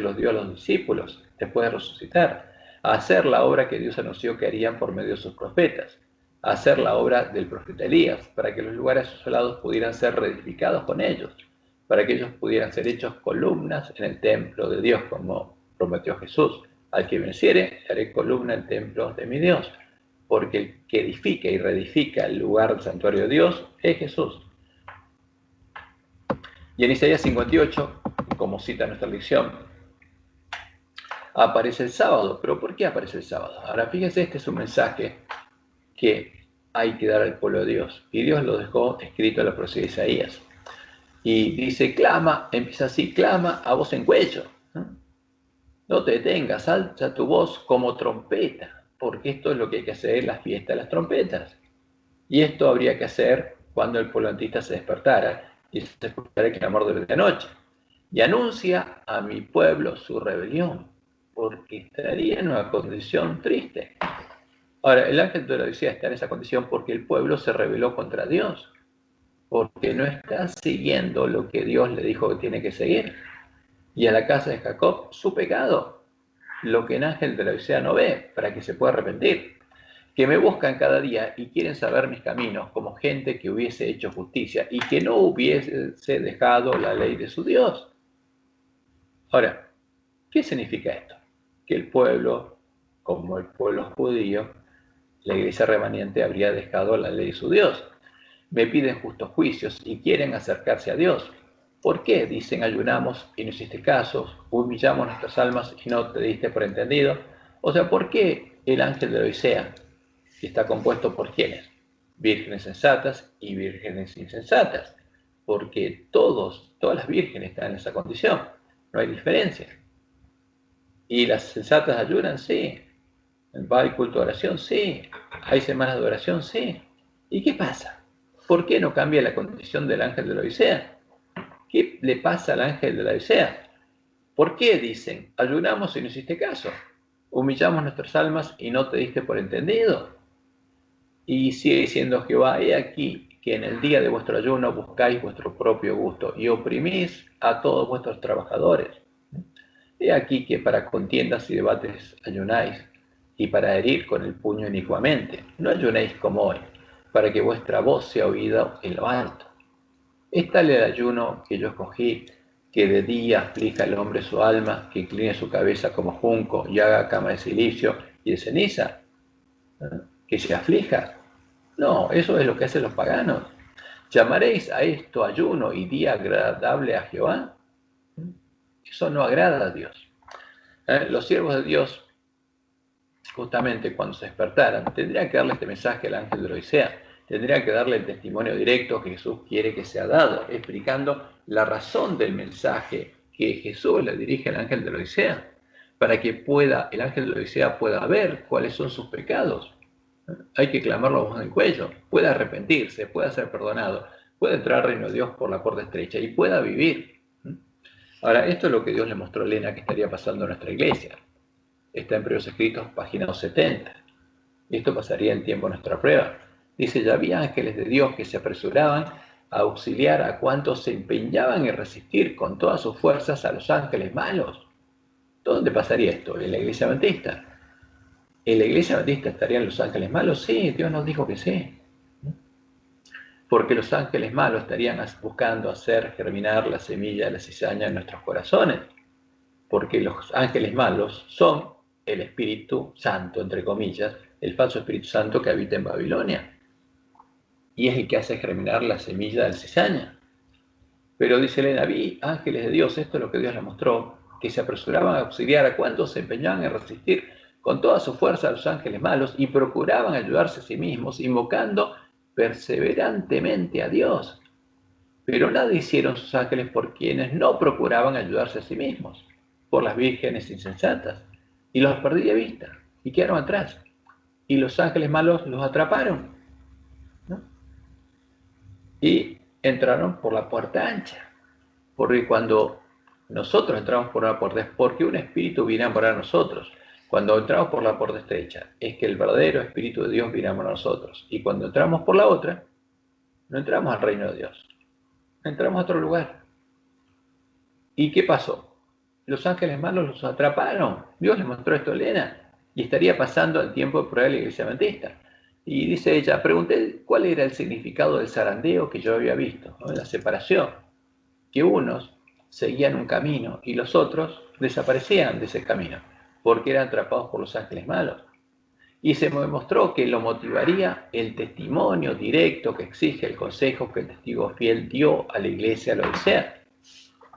los dio a los discípulos después de resucitar, a hacer la obra que Dios anunció que harían por medio de sus profetas, a hacer la obra del profeta Elías, para que los lugares asolados pudieran ser reedificados con ellos, para que ellos pudieran ser hechos columnas en el templo de Dios, como prometió Jesús: al que venciere, haré columna en el templo de mi Dios. porque el que edifica y reedifica el lugar del santuario de Dios es Jesús. Y en Isaías 58, como cita nuestra lección, aparece el sábado. ¿Pero por qué aparece el sábado? Ahora fíjense, este es un mensaje que hay que dar al pueblo de Dios. Y Dios lo dejó escrito en la profecía de Isaías. Y dice, clama, empieza así, clama a voz en cuello. No te detengas, alza tu voz como trompeta, porque esto es lo que hay que hacer en las fiestas de las trompetas. Y esto habría que hacer cuando el pueblo adventista se despertara y se escuchara el clamor de la noche. Y anuncia a mi pueblo su rebelión, porque estaría en una condición triste. Ahora, el ángel de la Odisea está en esa condición porque el pueblo se rebeló contra Dios, porque no está siguiendo lo que Dios le dijo que tiene que seguir. Y a la casa de Jacob su pecado, lo que el ángel de la Odisea no ve, para que se pueda arrepentir. Que me buscan cada día y quieren saber mis caminos, como gente que hubiese hecho justicia y que no hubiese dejado la ley de su Dios. Ahora, ¿qué significa esto? Que el pueblo, como el pueblo judío, la iglesia remanente habría dejado la ley de su Dios. Me piden justos juicios y quieren acercarse a Dios. ¿Por qué? Dicen, ayunamos y no hiciste caso, humillamos nuestras almas y no te diste por entendido. O sea, ¿por qué el ángel de la Odisea, que está compuesto por quiénes? Vírgenes sensatas y vírgenes insensatas. Porque todas las vírgenes están en esa condición. No hay diferencia. ¿Y las sensatas ayunan? Sí. ¿Va al culto de oración? Sí. ¿Hay semanas de oración? Sí. ¿Y qué pasa? ¿Por qué no cambia la condición del ángel de la Odisea? ¿Qué le pasa al ángel de la Odisea? ¿Por qué dicen, ayunamos y no hiciste caso? Humillamos nuestras almas y no te diste por entendido. Y sigue diciendo Jehová, he aquí que en el día de vuestro ayuno buscáis vuestro propio gusto y oprimís a todos vuestros trabajadores. He aquí que para contiendas y debates ayunáis, y para herir con el puño inicuamente. No ayunéis como hoy, para que vuestra voz sea oída en lo alto. Es tal el ayuno que yo escogí, que de día aflija al hombre su alma, que incline su cabeza como junco y haga cama de silicio y de ceniza. Que se aflija. No, eso es lo que hacen los paganos. ¿Llamaréis a esto ayuno y día agradable a Jehová? Eso no agrada a Dios. Los siervos de Dios, justamente cuando se despertaran, tendrían que darle este mensaje al ángel de la Odisea. Tendrían que darle el testimonio directo que Jesús quiere que sea dado, explicando la razón del mensaje que Jesús le dirige al ángel de la Odisea, para que el ángel de la Odisea pueda ver cuáles son sus pecados. Hay que clamarlo a voz en el cuello, pueda arrepentirse, pueda ser perdonado, pueda entrar al reino de Dios por la puerta estrecha y pueda vivir. Ahora, esto es lo que Dios le mostró a Elena que estaría pasando en nuestra iglesia. Está en Primeros Escritos, página 70. Esto pasaría en tiempo de nuestra prueba. Dice, ya había ángeles de Dios que se apresuraban a auxiliar a cuantos se empeñaban en resistir con todas sus fuerzas a los ángeles malos. ¿Dónde pasaría esto? ¿En la iglesia adventista? ¿En la iglesia adventista estarían los ángeles malos? Sí, Dios nos dijo que sí. Porque los ángeles malos estarían buscando hacer germinar la semilla de la cizaña en nuestros corazones. Porque los ángeles malos son el Espíritu Santo, entre comillas, el falso Espíritu Santo que habita en Babilonia. Y es el que hace germinar la semilla de la cizaña. Pero dice Elena, vi ángeles de Dios, esto es lo que Dios le mostró, que se apresuraban a auxiliar a cuantos se empeñaban en resistir con toda su fuerza a los ángeles malos y procuraban ayudarse a sí mismos, invocando perseverantemente a Dios. Pero nada hicieron sus ángeles por quienes no procuraban ayudarse a sí mismos, por las vírgenes insensatas, y los perdí de vista, y quedaron atrás. Y los ángeles malos los atraparon, ¿no? Y entraron por la puerta ancha, porque cuando nosotros entramos por una puerta es porque un espíritu viene a morar a nosotros. Cuando entramos por la puerta estrecha es que el verdadero Espíritu de Dios viene a morar a nosotros. Y cuando entramos por la otra, no entramos al reino de Dios, entramos a otro lugar. ¿Y qué pasó? Los ángeles malos los atraparon. Dios les mostró esto a Elena y estaría pasando el tiempo de prueba de la iglesia adventista. Y dice ella, pregunté cuál era el significado del zarandeo que yo había visto, ¿no? La separación, que unos seguían un camino y los otros desaparecían de ese camino, porque eran atrapados por los ángeles malos. Y se demostró que lo motivaría el testimonio directo que exige el consejo que el testigo fiel dio a la iglesia de la Odisea.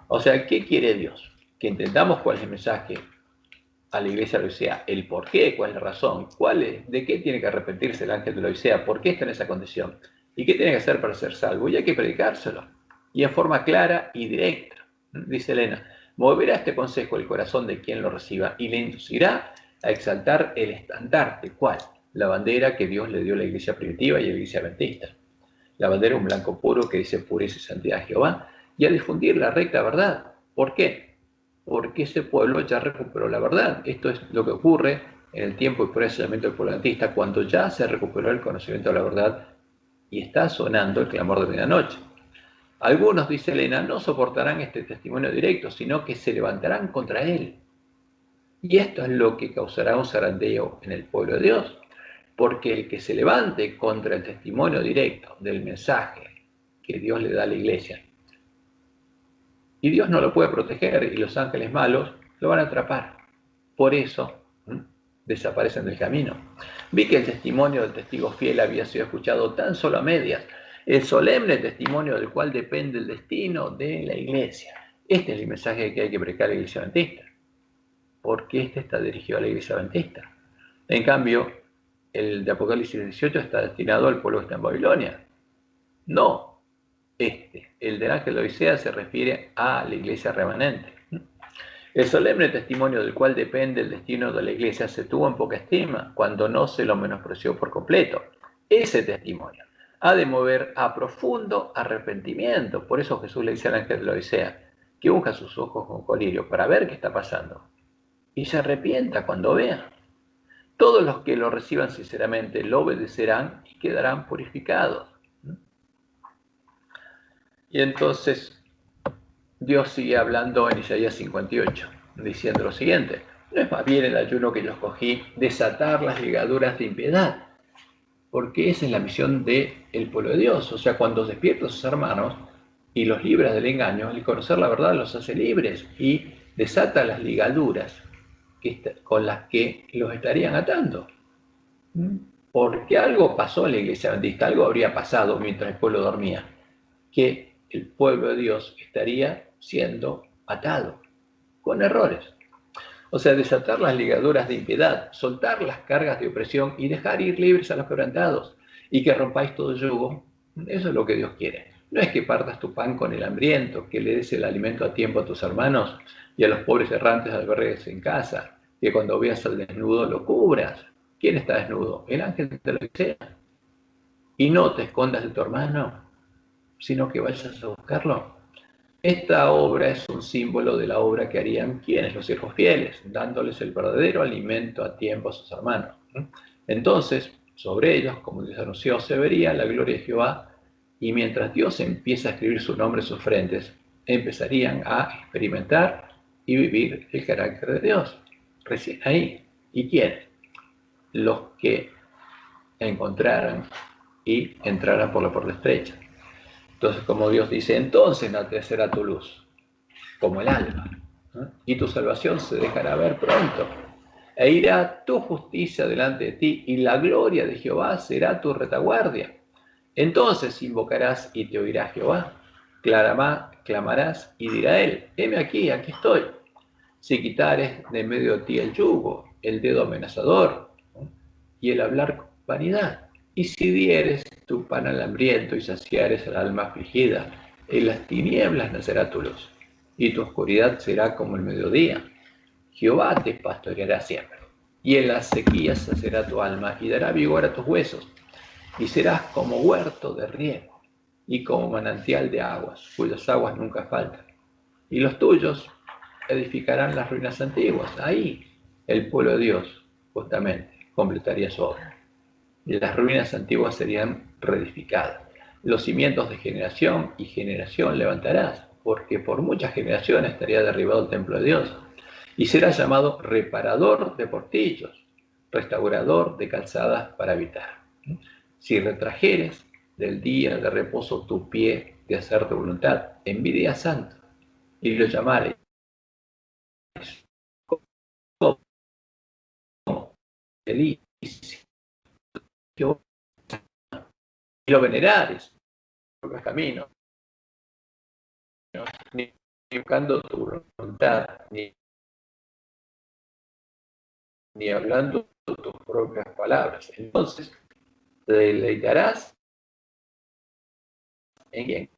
O sea, ¿qué quiere Dios? Que entendamos cuál es el mensaje a la iglesia de la Odisea, el por qué, cuál es la razón, de qué tiene que arrepentirse el ángel de la Odisea, por qué está en esa condición, y qué tiene que hacer para ser salvo. Y hay que predicárselo, y en forma clara y directa. Dice Elena, moverá este consejo el corazón de quien lo reciba y le inducirá a exaltar el estandarte. ¿Cuál? La bandera que Dios le dio a la iglesia primitiva y a la iglesia adventista. La bandera es un blanco puro que dice pureza y santidad a Jehová, y a difundir la recta verdad. ¿Por qué? Porque ese pueblo ya recuperó la verdad. Esto es lo que ocurre en el tiempo y por ese elemento del pueblo adventista, cuando ya se recuperó el conocimiento de la verdad y está sonando el clamor de medianoche. Algunos, dice Elena, no soportarán este testimonio directo, sino que se levantarán contra él. Y esto es lo que causará un zarandeo en el pueblo de Dios, porque el que se levante contra el testimonio directo del mensaje que Dios le da a la iglesia, y Dios no lo puede proteger, y los ángeles malos lo van a atrapar. Por eso desaparecen del camino. Vi que el testimonio del testigo fiel había sido escuchado tan solo a medias, el solemne testimonio del cual depende el destino de la iglesia. Este es el mensaje que hay que predicar a la iglesia adventista, porque este está dirigido a la iglesia adventista. En cambio, el de Apocalipsis 18 está destinado al pueblo que está en Babilonia. No, el del ángel de Odisea se refiere a la iglesia remanente. El solemne testimonio del cual depende el destino de la iglesia se tuvo en poca estima cuando no se lo menospreció por completo. Ese testimonio ha de mover a profundo arrepentimiento. Por eso Jesús le dice al ángel de la Odisea que unja sus ojos con colirio para ver qué está pasando y se arrepienta cuando vea. Todos los que lo reciban sinceramente lo obedecerán y quedarán purificados. Y entonces Dios sigue hablando en Isaías 58, diciendo lo siguiente: no es más bien el ayuno que yo escogí desatar las ligaduras de impiedad, porque esa es la misión del pueblo de Dios. O sea, cuando despierta a sus hermanos y los libra del engaño, el conocer la verdad los hace libres y desata las ligaduras con las que los estarían atando. Porque algo pasó en la iglesia adventista, algo habría pasado mientras el pueblo dormía, que el pueblo de Dios estaría siendo atado con errores. O sea, desatar las ligaduras de impiedad, soltar las cargas de opresión y dejar ir libres a los quebrantados y que rompáis todo yugo. Eso es lo que Dios quiere. No es que partas tu pan con el hambriento, que le des el alimento a tiempo a tus hermanos y a los pobres errantes albergues en casa, que cuando veas al desnudo lo cubras. ¿Quién está desnudo? El ángel de la Odisea. Y no te escondas de tu hermano, sino que vayas a buscarlo. Esta obra es un símbolo de la obra que harían quienes, los siervos fieles, dándoles el verdadero alimento a tiempo a sus hermanos. Entonces, sobre ellos, como Dios anunció, se vería la gloria de Jehová, y mientras Dios empieza a escribir su nombre en sus frentes, empezarían a experimentar y vivir el carácter de Dios. Recién ahí. ¿Y quiénes? Los que encontraran y entraran por la puerta estrecha. Entonces, como Dios dice, entonces nacerá tu luz, como el alba, y tu salvación se dejará ver pronto, e irá tu justicia delante de ti, y la gloria de Jehová será tu retaguardia. Entonces invocarás y te oirá Jehová, clamarás y dirá él, heme aquí estoy. Si quitares de medio de ti el yugo, el dedo amenazador, y el hablar vanidad, y si dieres tu pan al hambriento y saciares al alma afligida, en las tinieblas nacerá tu luz, y tu oscuridad será como el mediodía. Jehová te pastoreará siempre, y en las sequías saciará tu alma y dará vigor a tus huesos, y serás como huerto de riego, y como manantial de aguas, cuyas aguas nunca faltan. Y los tuyos edificarán las ruinas antiguas. Ahí el pueblo de Dios, justamente, completaría su obra. Y las ruinas antiguas serían reedificadas. Los cimientos de generación y generación levantarás, porque por muchas generaciones estaría derribado el templo de Dios. Y será llamado reparador de portillos, restaurador de calzadas para habitar. Si retrajeres del día de reposo tu pie de hacer tu voluntad, en mi día santo, y lo llamares como el día que vos lo venerares por los caminos, ni buscando tu voluntad, ni hablando tus propias palabras. Entonces, te deleitarás en quién.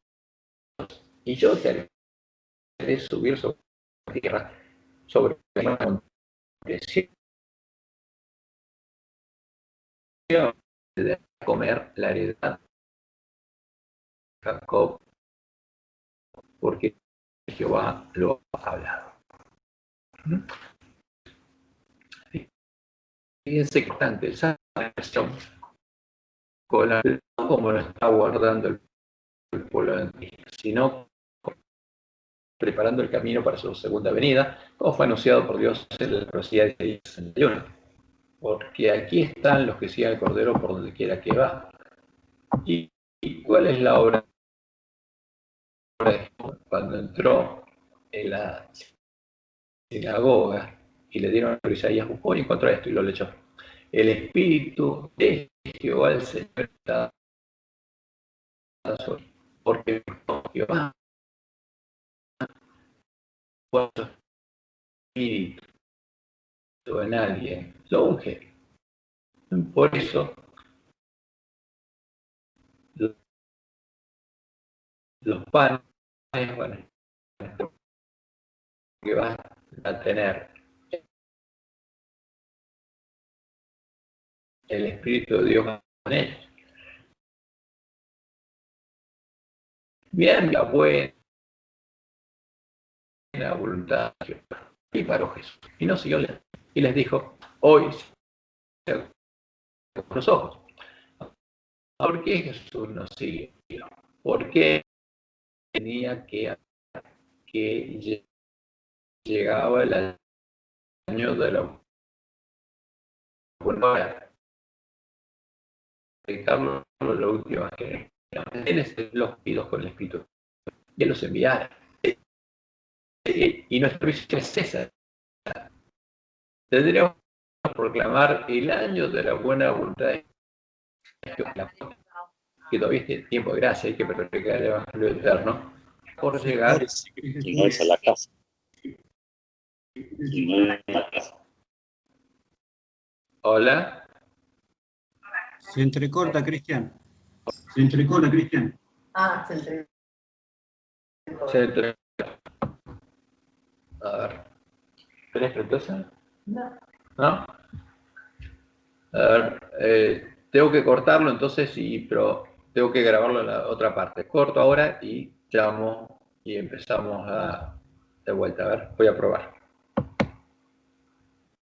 Y yo te haré subir sobre la tierra, sobre la montaña, de comer la heredad de Jacob, porque Jehová lo ha hablado. Fíjense que tanto esa versión con la, no como lo está guardando el pueblo de Cristo, sino preparando el camino para su segunda venida, como fue anunciado por Dios en la profecía de Isaías 61. Porque aquí están los que siguen al Cordero por donde quiera que va. ¿Y cuál es la obra de Jesús? Cuando entró en la sinagoga y le dieron a Isaías, buscó y encontró esto y lo leyó. El Espíritu de Jehová el Señor está sobre, porque Jehová cuando Espíritu en alguien lo unge. Por eso los padres van que van a tener el Espíritu de Dios con ellos. Bien, la buena voluntad y paró Jesús. Y no siguió y les dijo, hoy se los ojos. ¿Por qué Jesús no siguió? ¿Por qué tenía que llegaba el año de la buena dedicarlo a la última generación? Los pidos con el Espíritu. Y él los enviara. Y nuestra misión es esa. Tendríamos que proclamar el año de la buena voluntad de Dios, que todavía es tiempo de gracia, hay que predicar el Evangelio eterno, por llegar y no es a la casa. Y no es a la casa. Hola. Se entrecorta, Cristian. Se entrecorta, Cristian. Se entrecorta. A ver. ¿Tenés entonces? No. ¿No? A ver, tengo que cortarlo entonces, pero tengo que grabarlo en la otra parte. Corto ahora y llamo y empezamos de vuelta. A ver, voy a probar.